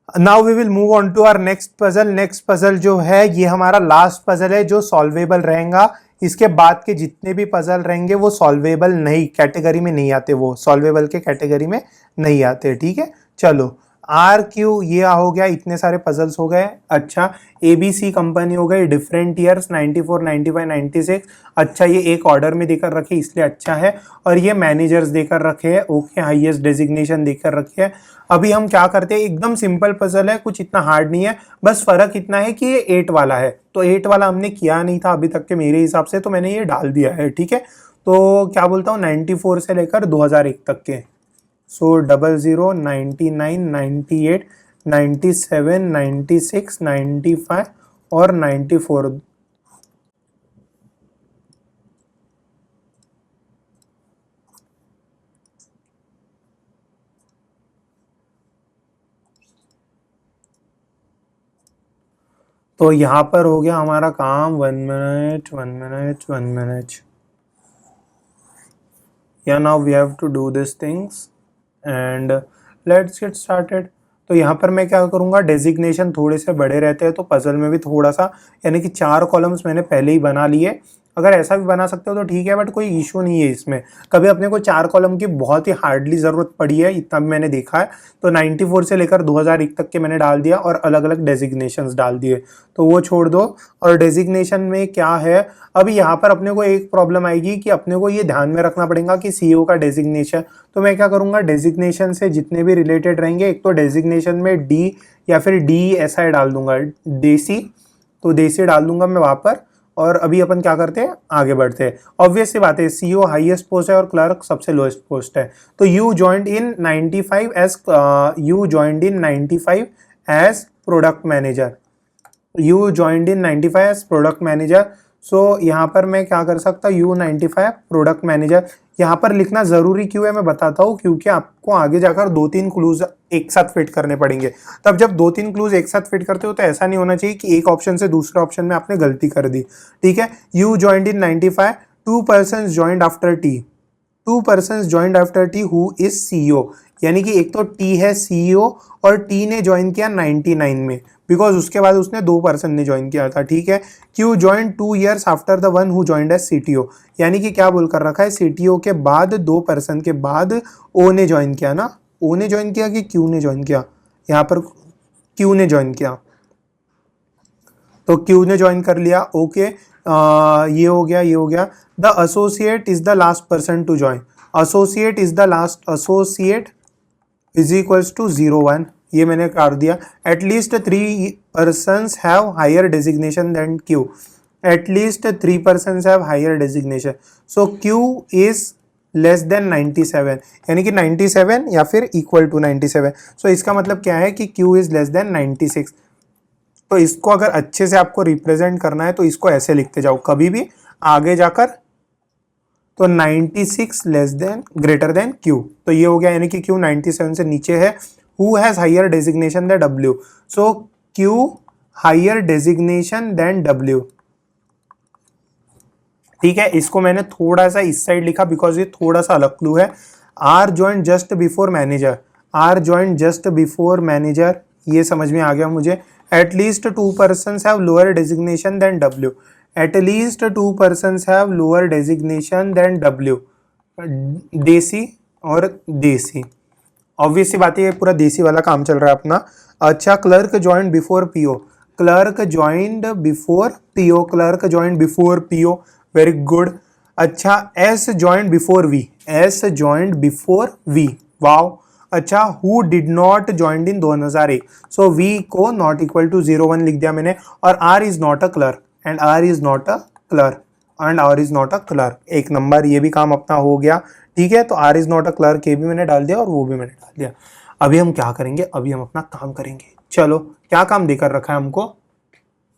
now we will move on to our next puzzle. Next puzzle जो है ये हमारा लास्ट पजल है जो सॉल्वेबल रहेगा। इसके बाद के जितने भी पजल रहेंगे वो सॉल्वेबल नहीं कैटेगरी में नहीं आते, वो सॉल्वेबल के कैटेगरी में नहीं आते, ठीक है। चलो, RQ ये हो गया, इतने सारे पजल्स हो गए। अच्छा, ABC कंपनी हो गई, डिफरेंट ईयर्स 94, 95, 96। अच्छा, ये एक ऑर्डर में देकर रखे इसलिए अच्छा है, और ये मैनेजर्स देकर रखे हैं। ओके, हाईएस्ट डेजिग्नेशन देकर रखे है। अभी हम क्या करते हैं, एकदम सिंपल पजल है, कुछ इतना हार्ड नहीं है, बस फर्क इतना है कि ये 8 वाला है। तो 8 वाला हमने किया नहीं था अभी तक के मेरे हिसाब से, तो मैंने ये डाल दिया है, ठीक है। तो क्या बोलता हूँ, 94 से लेकर 2001 तक के। सो 00, 99, 98, 97, 96, 95 और 94। तो यहाँ पर हो गया हमारा काम। 1 मिनट 1 मिनट 1 मिनट। या now we have to do this things and let's get started. तो यहाँ पर मैं क्या करूँगा, डेजिग्नेशन थोड़े से बड़े रहते हैं तो पजल में भी थोड़ा सा, यानी कि 4 कॉलम्स मैंने पहले ही बना लिए। अगर ऐसा भी बना सकते हो तो ठीक है, बट कोई इशू नहीं है इसमें। कभी अपने को 4 कॉलम की बहुत ही हार्डली ज़रूरत पड़ी है, इतना भी मैंने देखा है। तो 94 से लेकर 2001 तक के मैंने डाल दिया और अलग अलग डेजिग्नेशंस डाल दिए, तो वो छोड़ दो। और डेजिग्नेशन में क्या है, अभी यहाँ पर अपने को एक प्रॉब्लम आएगी कि अपने को ये ध्यान में रखना पड़ेगा कि CEO का डेजिग्नेशन। तो मैं क्या करूँगा, डेजिग्नेशन से जितने भी रिलेटेड रहेंगे, एक तो डेजिग्नेशन में D या फिर DSI डाल दूंगा, देसी, तो देसी डाल दूंगा मैं वहाँ पर। और अभी अपन क्या करते हैं, आगे बढ़ते हैं। ऑब्वियस सी बात है, CEO हाईएस्ट पोस्ट है और क्लर्क सबसे लोएस्ट पोस्ट है। तो you joined in 95 as product manager, you joined in 95 as product manager. So यहाँ पर मैं क्या कर सकता हूँ, U95 प्रोडक्ट मैनेजर। यहाँ पर लिखना जरूरी क्यों है मैं बताता हूँ, क्योंकि आपको आगे जाकर 2-3 क्लूज एक साथ फिट करने पड़ेंगे। तब जब 2-3 क्लूज एक साथ फिट करते हो तो ऐसा नहीं होना चाहिए कि एक ऑप्शन से दूसरे ऑप्शन में आपने गलती कर दी, ठीक है। You joined in 95, 2 persons joined after T, 2 persons joined after T who is CEO। यानी कि एक तो T है CEO और T ने ज्वाइन किया 99 में, बिकॉज उसके बाद उसने 2 पर्सन ने ज्वाइन किया था, ठीक है। Q join 2 years after the one who joined as CTO। यानी कि क्या बोल कर रखा है, CTO के बाद 2 पर्सन के बाद O ने ज्वाइन किया ना, O ने ज्वाइन किया कि Q ने ज्वाइन किया, यहाँ पर Q ने ज्वाइन किया। तो क्यू ने ज्वाइन कर लिया, ओके। ये हो गया, ये हो गया। The associate is the last person to join, associate is the last, associate is equals to 01, ये मैंने कर दिया। At least 3 persons have higher designation than Q, at least 3 persons have higher designation, so Q is less than 97, यानी कि 97 या फिर equal to 97। सो इसका मतलब क्या है कि Q इज लेस देन 96। तो इसको अगर अच्छे से आपको रिप्रेजेंट करना है तो इसको ऐसे लिखते जाओ कभी भी आगे जाकर, तो 96 less than greater than Q, तो ये हो गया, यानी कि Q 97 से नीचे है। Who has higher designation than W, so Q higher designation than W, ठीक है। इसको मैंने थोड़ा सा इस साइड लिखा बिकॉज ये थोड़ा सा अलग क्लू है। R join just before manager, R join just before manager, ये समझ में आ गया मुझे। At least 2 persons have lower designation than W, at least 2 persons have lower designation than W, देसी और देसी, ऑब्वियस सी बात है, ये पूरा देसी वाला काम चल रहा है अपना। अच्छा, clerk join before PO, clerk joined before PO, clerk joined before PO, very good. अच्छा, S joined before V, S joined before V, wow. अच्छा, who did not joined in 2001, so V को नॉट इक्वल टू 01 लिख दिया मैंने। और R is not a clerk and R is not a clerk and R is not a clerk, एक नंबर, ये भी काम अपना हो गया, ठीक है। तो R is not a clerk, ये भी मैंने डाल दिया और वो भी मैंने डाल दिया। अभी हम क्या करेंगे, अभी हम अपना काम करेंगे। चलो, क्या काम देकर रखा है हमको,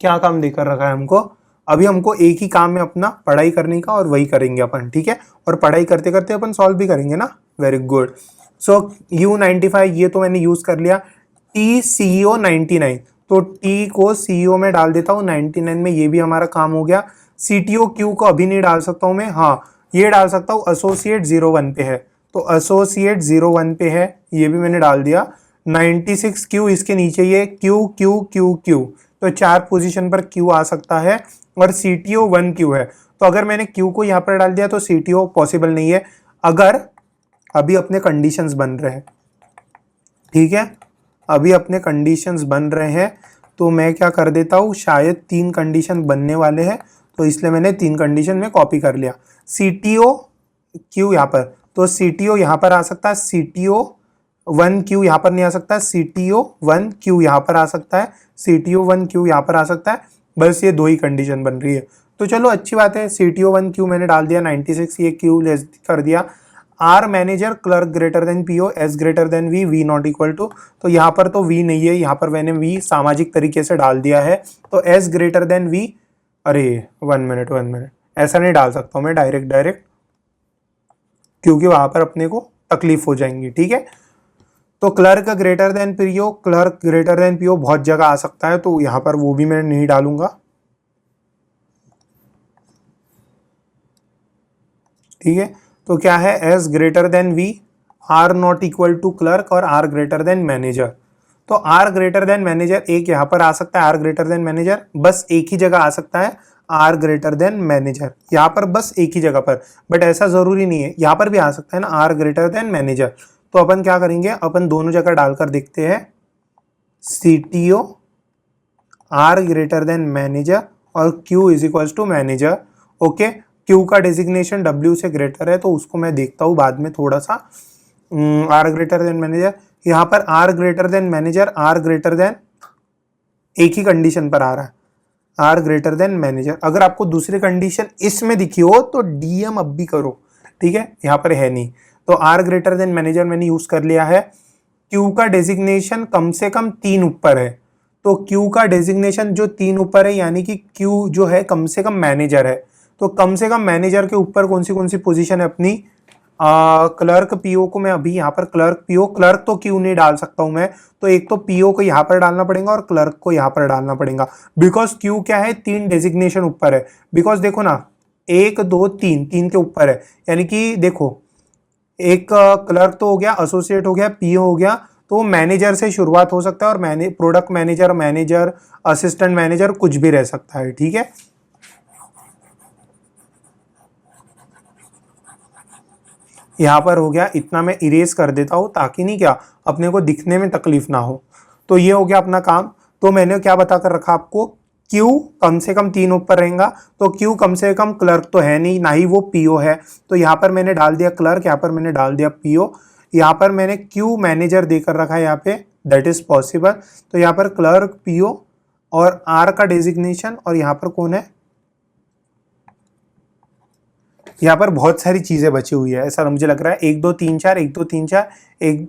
क्या काम देकर रखा है हमको, अभी हमको एक ही काम है अपना, पढ़ाई करने का, और वही करेंगे अपन, ठीक है। और पढ़ाई करते करते अपन सॉल्व भी करेंगे ना, वेरी गुड। सो U95 ये तो मैंने यूज कर लिया। TCO 99, तो T को CO में डाल देता हूँ 99 में, ये भी हमारा काम हो गया। CTO Q को अभी नहीं डाल सकता हूँ मैं, हाँ ये डाल सकता हूँ, एसोसिएट 01 पे है, तो एसोसिएट 01 पे है, ये भी मैंने डाल दिया। 96 Q इसके नीचे, ये Q Q Q Q, तो 4 पोजीशन पर Q आ सकता है। और CTO 1 Q है, तो अगर मैंने Q को यहाँ पर डाल दिया तो CTO पॉसिबल नहीं है, अगर अभी अपने कंडीशंस बन रहे हैं, ठीक है, अभी अपने कंडीशंस बन रहे हैं। तो मैं क्या कर देता हूँ, शायद 3 कंडीशन बनने वाले हैं, तो इसलिए मैंने 3 कंडीशन में कॉपी कर लिया। CTO Q यहाँ पर, तो CTO यहाँ पर आ सकता है, CTO 1 Q यहाँ पर नहीं आ सकता, CTO 1 Q यहाँ पर आ सकता है, CTO 1 Q यहाँ पर आ सकता है, बस ये 2 ही कंडीशन बन रही है। तो चलो अच्छी बात है, CTO 1 Q मैंने डाल दिया, 96 ये Q लेस कर दिया। R manager clerk greater than PO, S greater than V, V not equal to, तो यहाँ पर तो वी नहीं है, यहाँ पर मैंने वी सामाजिक तरीके से डाल दिया है, तो एस ग्रेटर देन वी, अरे 1 मिनट, ऐसा नहीं डाल सकता हूँ मैं डायरेक्ट, क्योंकि वहां पर अपने को तकलीफ हो जाएंगी, ठीक है। तो clerk greater than PO, clerk greater than PO बहुत जगह आ सकता है, तो यहाँ पर वो भी मैं नहीं डालूंगा, ठीक है। तो क्या है, S greater than V, R not equal to clerk, और आर ग्रेटर देन मैनेजर। तो आर ग्रेटर देन मैनेजर एक यहाँ पर आ सकता है, आर ग्रेटर देन मैनेजर बस एक ही जगह आ सकता है, आर ग्रेटर देन मैनेजर यहाँ पर बस एक ही जगह पर, बट ऐसा जरूरी नहीं है, यहाँ पर भी आ सकता है ना, आर ग्रेटर देन मैनेजर। तो अपन क्या करेंगे, अपन दोनों जगह डालकर देखते हैं, CTO R greater than manager और Q is equal to manager, okay. Q का डेजिग्नेशन W से ग्रेटर है, तो उसको मैं देखता हूँ बाद में थोड़ा सा। आर ग्रेटर देन मैनेजर, यहाँ पर R greater than manager, R greater than एक ही कंडीशन पर आ रहा है, आर ग्रेटर देन मैनेजर। अगर आपको दूसरी कंडीशन इसमें दिखी हो तो DM अब भी करो, ठीक है, यहाँ पर है नहीं। तो आर ग्रेटर देन मैनेजर मैंने यूज कर लिया है। Q का डेजिग्नेशन कम से कम 3 ऊपर है, तो Q का डेजिग्नेशन जो 3 ऊपर है, यानी कि Q जो है कम से कम मैनेजर है, तो कम से कम मैनेजर के ऊपर कौन सी पोजीशन है अपनी, क्लर्क पीओ को मैं अभी यहाँ पर क्लर्क पीओ, क्लर्क तो क्यों नहीं डाल सकता हूं मैं, तो एक तो पीओ को यहाँ पर डालना पड़ेगा और क्लर्क को यहाँ पर डालना पड़ेगा, बिकॉज क्यू क्या है, 3 डेजिग्नेशन ऊपर है। बिकॉज देखो ना, 1 2 3 3 के ऊपर है, यानी कि देखो एक क्लर्क तो हो गया, एसोसिएट हो गया, पीओ हो गया, तो मैनेजर से शुरुआत हो सकता है, और प्रोडक्ट मैनेजर, असिस्टेंट मैनेजर कुछ भी रह सकता है, ठीक है। यहाँ पर हो गया, इतना मैं इरेज कर देता हूँ ताकि नहीं क्या अपने को दिखने में तकलीफ ना हो। तो ये हो गया अपना काम। तो मैंने क्या बता कर रखा आपको, क्यू कम से कम 3 ऊपर रहेगा, तो क्यू कम से कम क्लर्क तो है नहीं, ना ही वो पीओ है, तो यहाँ पर मैंने डाल दिया क्लर्क, यहाँ पर मैंने डाल दिया पीओ, यहाँ पर मैंने क्यू मैनेजर देकर रखा है यहाँ पे, दैट इज पॉसिबल। तो यहाँ पर क्लर्क, पीओ और आर का डेजिग्नेशन, और यहाँ पर कौन है, यहाँ पर बहुत सारी चीजें बची हुई है ऐसा मुझे लग रहा है, 1 2 3 4, 1 2 3 4, एक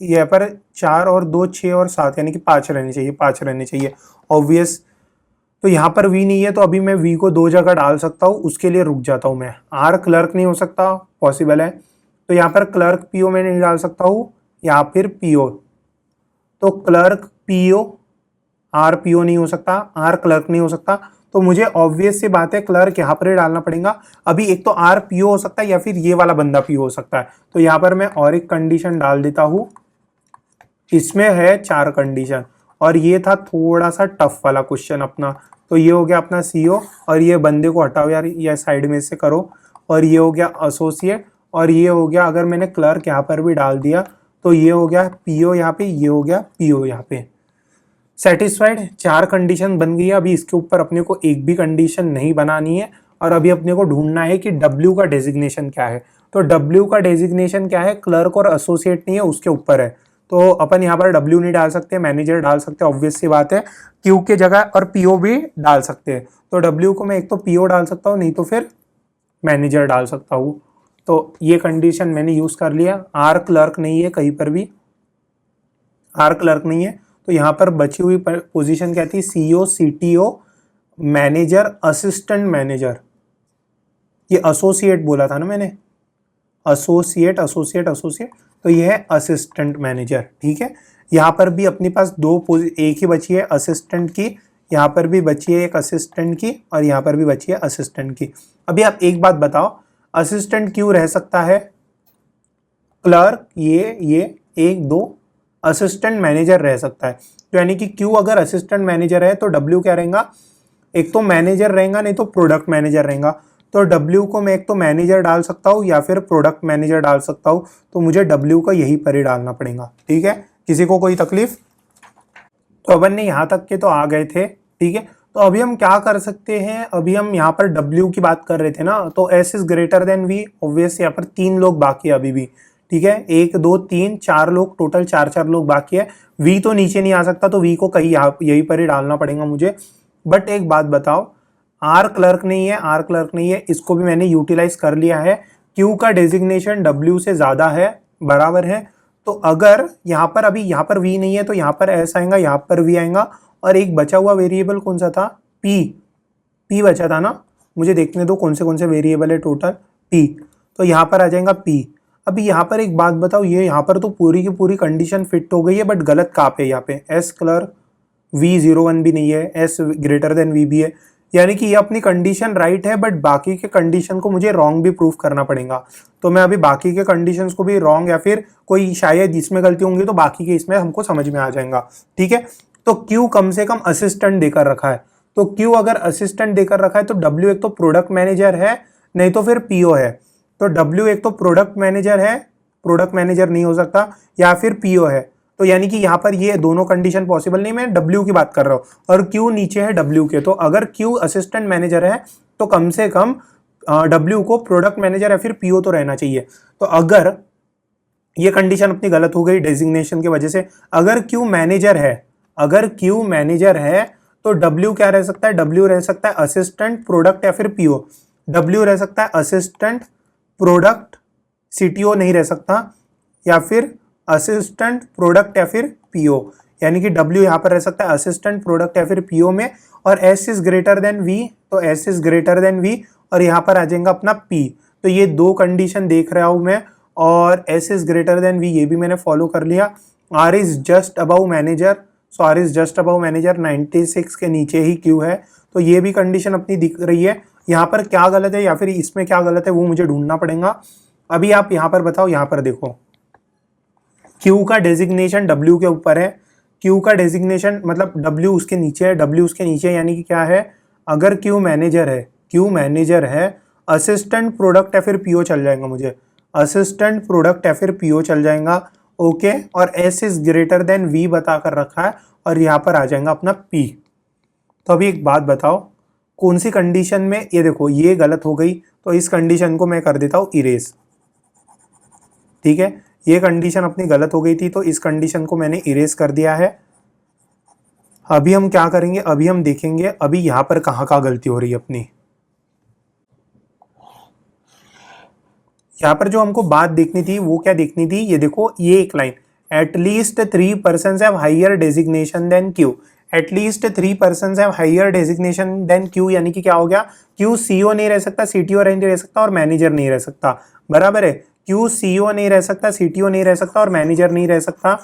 यहाँ पर 4 और 2 6 और 7, यानी कि 5 रहने चाहिए, 5 रहने चाहिए ऑब्वियस। तो यहाँ पर वी नहीं है, तो अभी मैं वी को 2 जगह डाल सकता हूँ, उसके लिए रुक जाता हूँ मैं। आर क्लर्क नहीं हो सकता, पॉसिबल है, तो यहाँ पर क्लर्क पीओ में नहीं डाल सकता हूँ, या फिर पीओ, तो क्लर्क पीओ, आर पीओ नहीं हो सकता, आर क्लर्क नहीं हो सकता, तो मुझे ऑब्वियस सी बात है क्लर्क यहाँ पर ही डालना पड़ेगा। अभी एक तो आर पीओ हो सकता है या फिर ये वाला बंदा पीओ हो सकता है, तो यहाँ पर मैं और एक कंडीशन डाल देता हूँ। इसमें है 4 कंडीशन, और ये था थोड़ा सा टफ वाला क्वेश्चन अपना, तो ये हो गया अपना सीओ, और ये बंदे को हटाओ यार, ये साइड में से करो, और ये हो गया एसोसिएट, और ये हो गया, अगर मैंने क्लर्क यहाँ पर भी डाल दिया तो ये हो गया पीओ यहाँ पे, ये हो गया पीओ यहाँ पे। सेटिस्फाइड, 4 कंडीशन बन गई है। अभी इसके ऊपर अपने को एक भी कंडीशन नहीं बनानी है, और अभी अपने को ढूंढना है कि डब्ल्यू का डेजिग्नेशन क्या है। तो डब्ल्यू का डेजिग्नेशन क्या है, क्लर्क और एसोसिएट नहीं है, उसके ऊपर है, तो अपन यहाँ पर डब्ल्यू नहीं डाल सकते, मैनेजर डाल सकते हैं, ऑब्वियस सी बात है, क्यू के जगह, और पीओ भी डाल सकते हैं। तो डब्ल्यू को मैं एक तो पीओ डाल सकता हूँ, नहीं तो फिर मैनेजर डाल सकता हूँ। तो ये कंडीशन मैंने यूज कर लिया। आर क्लर्क नहीं है कहीं पर भी, आर क्लर्क नहीं है, तो यहाँ पर बची हुई पोजीशन क्या थी, CO, CTO, manager, assistant manager, ये एसोसिएट बोला था ना मैंने, एसोसिएट एसोसिएट एसोसिएट, तो ये है असिस्टेंट मैनेजर। ठीक है, यहाँ पर भी अपने पास एक ही बची है असिस्टेंट की, यहाँ पर भी बची है एक असिस्टेंट की, और यहाँ पर भी बची है असिस्टेंट की। अभी आप एक बात बताओ, असिस्टेंट क्यों रह सकता है, क्लर्क ये 1 2, असिस्टेंट मैनेजर रह सकता है, तो यानी कि क्यू अगर असिस्टेंट मैनेजर है तो डब्ल्यू क्या रहेगा, एक तो मैनेजर रहेगा, नहीं तो प्रोडक्ट मैनेजर रहेगा। तो डब्ल्यू को मैं एक तो मैनेजर डाल सकता हूँ या फिर प्रोडक्ट मैनेजर डाल सकता हूँ, तो मुझे डब्ल्यू का यही पर ही डालना पड़ेगा। ठीक है, किसी को कोई तकलीफ? तो अपन ने यहाँ तक के तो आ गए थे। ठीक है, तो अभी हम क्या कर सकते हैं, अभी हम यहाँ पर डब्ल्यू की बात कर रहे थे ना, तो S is greater than V, obvious यहाँ पर 3 लोग बाकी है अभी भी। ठीक है, 1 2 3 4 लोग, टोटल 4 लोग बाकी है। वी तो नीचे नहीं आ सकता, तो वी को कहीं यहीं पर ही डालना पड़ेगा मुझे। बट एक बात बताओ, आर क्लर्क नहीं है, आर क्लर्क नहीं है, इसको भी मैंने यूटिलाइज कर लिया है। क्यू का डेजिग्नेशन डब्ल्यू से ज्यादा है, बराबर है, तो अगर यहाँ पर अभी यहाँ पर वी नहीं है, तो यहाँ पर एस आएगा, यहाँ पर वी आएगा, और एक बचा हुआ वेरिएबल कौन सा था, पी बचा था ना, मुझे देखने दो कौन से वेरिएबल है टोटल, पी, तो यहाँ पर आ जाएगा पी। अभी यहाँ पर एक बात बताओ, ये यहाँ पर तो पूरी की पूरी कंडीशन फिट हो गई है, बट गलत कहाँ पे, यहाँ पे एस क्लर्क V01 भी नहीं है, एस ग्रेटर देन वी भी है, यानी कि ये अपनी कंडीशन राइट है, बट बाकी के कंडीशन को मुझे रॉन्ग भी प्रूफ करना पड़ेगा। तो मैं अभी बाकी के कंडीशंस को भी रॉन्ग, या फिर कोई शायद इसमें गलती होंगी तो बाकी के इसमें हमको समझ में आ जाएगा। ठीक है, तो क्यू कम से कम असिस्टेंट देकर रखा है, तो क्यू अगर असिस्टेंट देकर रखा है तो डब्ल्यू एक तो प्रोडक्ट मैनेजर है, नहीं तो फिर पीओ है। तो डब्ल्यू एक तो प्रोडक्ट मैनेजर है, प्रोडक्ट मैनेजर नहीं हो सकता, या फिर पीओ है। तो यानी कि यहाँ पर ये दोनों कंडीशन पॉसिबल नहीं, मैं डब्ल्यू की बात कर रहा हूँ, और क्यू नीचे है डब्ल्यू के, तो अगर क्यू असिस्टेंट मैनेजर है तो कम से कम डब्ल्यू को प्रोडक्ट मैनेजर या फिर पीओ तो रहना चाहिए। तो अगर ये कंडीशन अपनी गलत हो गई डेजिग्नेशन की वजह से, अगर क्यू मैनेजर है, अगर क्यू मैनेजर है तो डब्ल्यू क्या रह सकता है, डब्ल्यू रह सकता है असिस्टेंट, प्रोडक्ट या फिर पीओ। डब्ल्यू रह सकता है असिस्टेंट, प्रोडक्ट, सीटीओ नहीं रह सकता, या फिर असिस्टेंट, प्रोडक्ट या फिर पीओ, यानी कि डब्ल्यू यहाँ पर रह सकता है असिस्टेंट, प्रोडक्ट या फिर पीओ में, और S is greater than V, तो S is greater than V, और यहाँ पर आ जाएगा अपना पी। तो ये 2 कंडीशन देख रहा हूँ मैं, और S is greater than V ये भी मैंने फॉलो कर लिया। R is just above manager, so R is just above manager, 96 के नीचे ही क्यू है, तो ये भी कंडीशन अपनी दिख रही है। यहाँ पर क्या गलत है या फिर इसमें क्या गलत है वो मुझे ढूंढना पड़ेगा। अभी आप यहाँ पर बताओ, यहाँ पर देखो क्यू का डेजिग्नेशन डब्ल्यू के ऊपर है, क्यू का डेजिग्नेशन मतलब डब्ल्यू उसके नीचे है, डब्ल्यू उसके नीचे है, यानी कि क्या है, अगर क्यू मैनेजर है, क्यू मैनेजर है, असिस्टेंट, प्रोडक्ट या फिर पीओ चल जाएगा मुझे, असिस्टेंट, प्रोडक्ट या फिर पीओ चल जाएगा। ओके, और S is greater than V बता कर रखा है, और यहाँ पर आ जाएगा अपना पी। तो अभी एक बात बताओ, कौन सी कंडीशन में, ये देखो ये गलत हो गई तो इस कंडीशन को मैं कर देता हूँ इरेज। ठीक है, ये कंडीशन अपनी गलत हो गई थी तो इस कंडीशन को मैंने इरेज कर दिया है। अभी हम क्या करेंगे, अभी हम देखेंगे अभी यहाँ पर कहाँ कहाँ गलती हो रही है अपनी। यहाँ पर जो हमको बात देखनी थी वो क्या देखनी थी, ये देखो ये एक line, at least 3 persons have higher designation than Q. At least 3 persons have higher designation than Q, यानी कि क्या हो गया, क्यू सीईओ नहीं रह सकता, सीटीओ नहीं रह सकता और मैनेजर नहीं रह सकता। बराबर है, क्यू सीईओ नहीं रह सकता, सीटीओ नहीं रह सकता और मैनेजर नहीं रह सकता।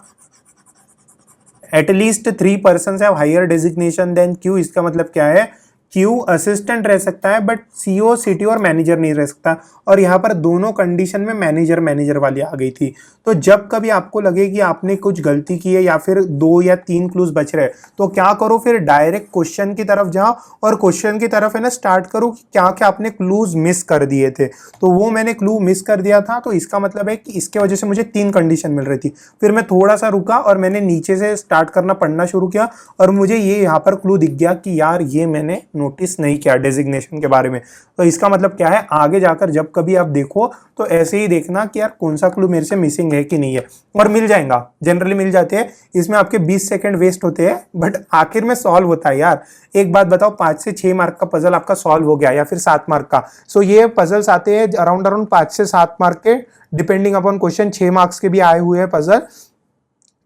At least 3 persons have higher designation than Q, इसका मतलब क्या है, क्यू असिस्टेंट रह सकता है बट सीईओ सीटीओ और मैनेजर नहीं रह सकता। और यहाँ पर दोनों कंडीशन में मैनेजर मैनेजर वाली आ गई थी। तो जब कभी आपको लगे कि आपने कुछ गलती की है या फिर 2 या 3 क्लूज बच रहे तो क्या करो, फिर डायरेक्ट क्वेश्चन की तरफ जाओ और क्वेश्चन की तरफ है ना स्टार्ट करो कि क्या क्या आपने क्लूज मिस कर दिए थे। तो वो मैंने क्लू मिस कर दिया था, तो इसका मतलब है कि इसके वजह से मुझे 3 कंडीशन मिल रही थी। फिर मैं थोड़ा सा रुका और मैंने नीचे से स्टार्ट करना पढ़ना शुरू किया और मुझे ये यहाँ पर क्लू दिख गया कि यार ये मैंने नोटिस नहीं किया डेजिग्नेशन के बारे में। तो इसका मतलब क्या है, आगे जाकर जब कभी आप देखो तो ऐसे ही देखना कि यार कौन सा क्लू मेरे से मिसिंग है कि नहीं है, और मिल जाएगा, जनरली मिल जाते हैं। इसमें आपके 20 सेकंड वेस्ट होते हैं बट आखिर में सॉल्व होता है यार। एक बात बताओ, 5 से 6 मार्क का पजल आपका सॉल्व हो गया या फिर 7 मार्क का, सो ये पजल्स आते हैं अराउंड 5 से 7 मार्क के डिपेंडिंग अपॉन क्वेश्चन। 6 मार्क्स के भी आए हुए हैं पजल,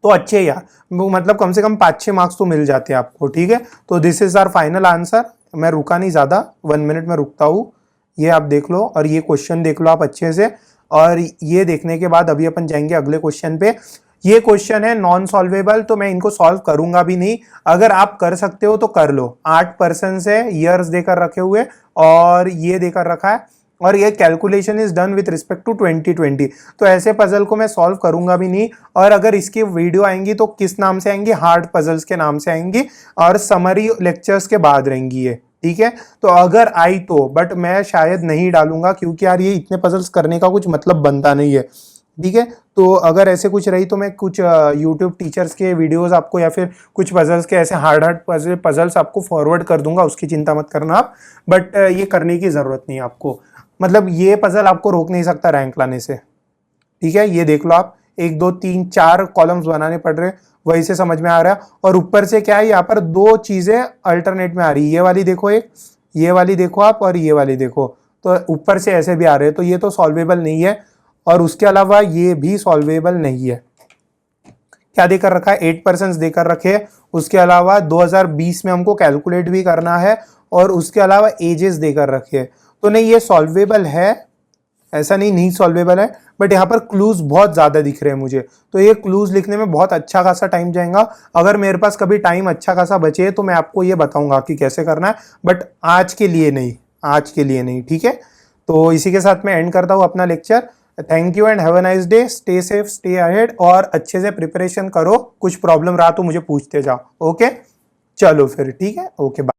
तो अच्छे यार, मतलब कम से कम 5-6 मार्क्स तो मिल जाते हैं आपको। ठीक है, तो this is our final answer. मैं रुका नहीं ज्यादा, 1 मिनट में रुकता हूँ। ये आप देख लो और ये क्वेश्चन देख लो आप अच्छे से, और ये देखने के बाद अभी अपन जाएंगे अगले क्वेश्चन पे। ये क्वेश्चन है नॉन सॉल्वेबल, तो मैं इनको सॉल्व करूंगा भी नहीं। अगर आप कर सकते हो तो कर लो। 8 पर्सन है, ईयर्स देकर रखे हुए और ये देकर रखा है, और ये calculation is done with respect to 2020। तो ऐसे पजल को मैं सॉल्व करूंगा भी नहीं। और अगर इसकी वीडियो आएंगी तो किस नाम से आएंगी, हार्ड पजल्स के नाम से आएंगी और समरी लेक्चर्स के बाद रहेंगी ये। ठीक है, तो अगर आई तो, बट मैं शायद नहीं डालूंगा क्योंकि यार ये इतने पजल्स करने का कुछ मतलब बनता नहीं है। ठीक है, तो अगर ऐसे कुछ रही तो मैं कुछ यूट्यूब टीचर्स के वीडियोस आपको या फिर कुछ पजल्स के ऐसे हार्ड पजल्स आपको फॉरवर्ड कर दूंगा, उसकी चिंता मत करना आप। बट ये करने की जरूरत नहीं है आपको, मतलब ये पजल आपको रोक नहीं सकता रैंक लाने से। ठीक है, ये देख लो आप, 1 2 3 4 कॉलम्स बनाने पड़ रहे, वही से समझ में आ रहा है। और ऊपर से क्या है, यहाँ पर 2 चीजें अल्टरनेट में आ रही है, ये वाली देखो एक, ये वाली देखो आप, और ये वाली देखो, तो ऊपर से ऐसे भी आ रहे हैं, तो ये तो सॉल्वेबल नहीं है। और उसके अलावा ये भी सॉल्वेबल नहीं है। क्या देकर रखा है, 8 पर्सन देकर रखे, उसके अलावा 2020 में हमको कैलकुलेट भी करना है, और उसके अलावा एजेस देकर रखे। तो नहीं, ये सॉल्वेबल है, ऐसा नहीं सॉल्वेबल है, बट यहाँ पर क्लूज बहुत ज्यादा दिख रहे हैं मुझे, तो ये क्लूज लिखने में बहुत अच्छा खासा टाइम जाएगा। अगर मेरे पास कभी टाइम अच्छा खासा बचे तो मैं आपको ये बताऊंगा कि कैसे करना है, बट आज के लिए नहीं, आज के लिए नहीं। ठीक है, तो इसी के साथ मैं एंड करता हूँ अपना lecture. Thank you and have a nice day, stay safe, stay ahead, और अच्छे से प्रिपरेशन करो। कुछ प्रॉब्लम रहा तो मुझे पूछते जाओ। ओके, चलो फिर, ठीक है, ओके, बाय।